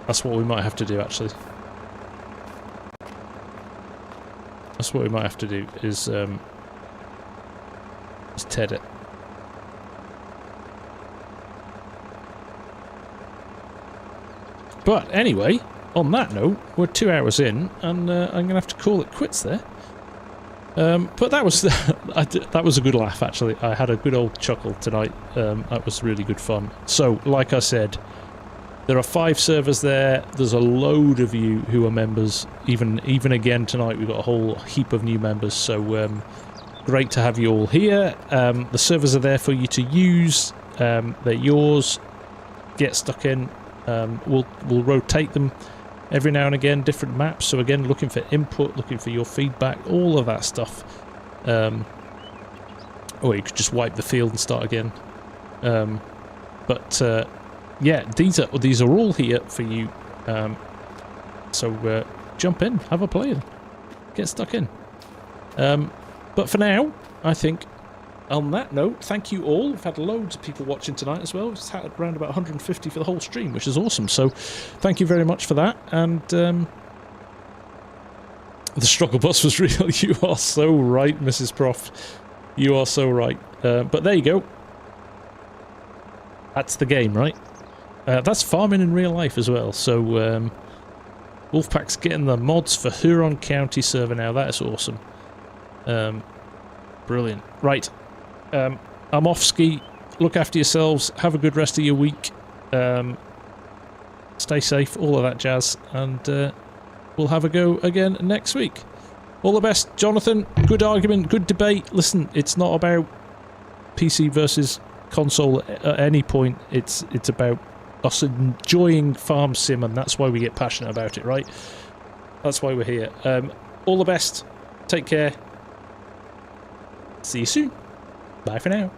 That's what we might have to do, actually. That's what we might have to do, is TED it. But anyway, on that note, we're 2 hours in, and I'm going to have to call it quits there. But that was that was a good laugh, actually. I had a good old chuckle tonight. That was really good fun. So, like I said, there are 5 servers there. There's a load of you who are members. Even again tonight, we've got a whole heap of new members. So, great to have you all here. The servers are there for you to use. They're yours. Get stuck in. We'll rotate them every now and again, different maps. So again, looking for input, looking for your feedback, all of that stuff. Or you could just wipe the field and start again. Yeah, these are all here for you. So jump in, have a play, and get stuck in. But for now, I think on that note, thank you all. We've had loads of people watching tonight as well. We've had around about 150 for the whole stream, which is awesome. So thank you very much for that. And the struggle bus was real. You are so right, Mrs. Prof. You are so right. But there you go. That's the game, right? That's farming in real life as well. So Wolfpack's getting the mods for Huron County server now. That is awesome. Brilliant. Right. I'm off ski. Look after yourselves. Have a good rest of your week. Stay safe. All of that jazz. And we'll have a go again next week. All the best, Jonathan. Good argument. Good debate. Listen, it's not about PC versus console at any point. It's about us enjoying farm sim, and that's why we get passionate about it, right? That's why we're here. All the best. Take care. See you soon. Bye for now.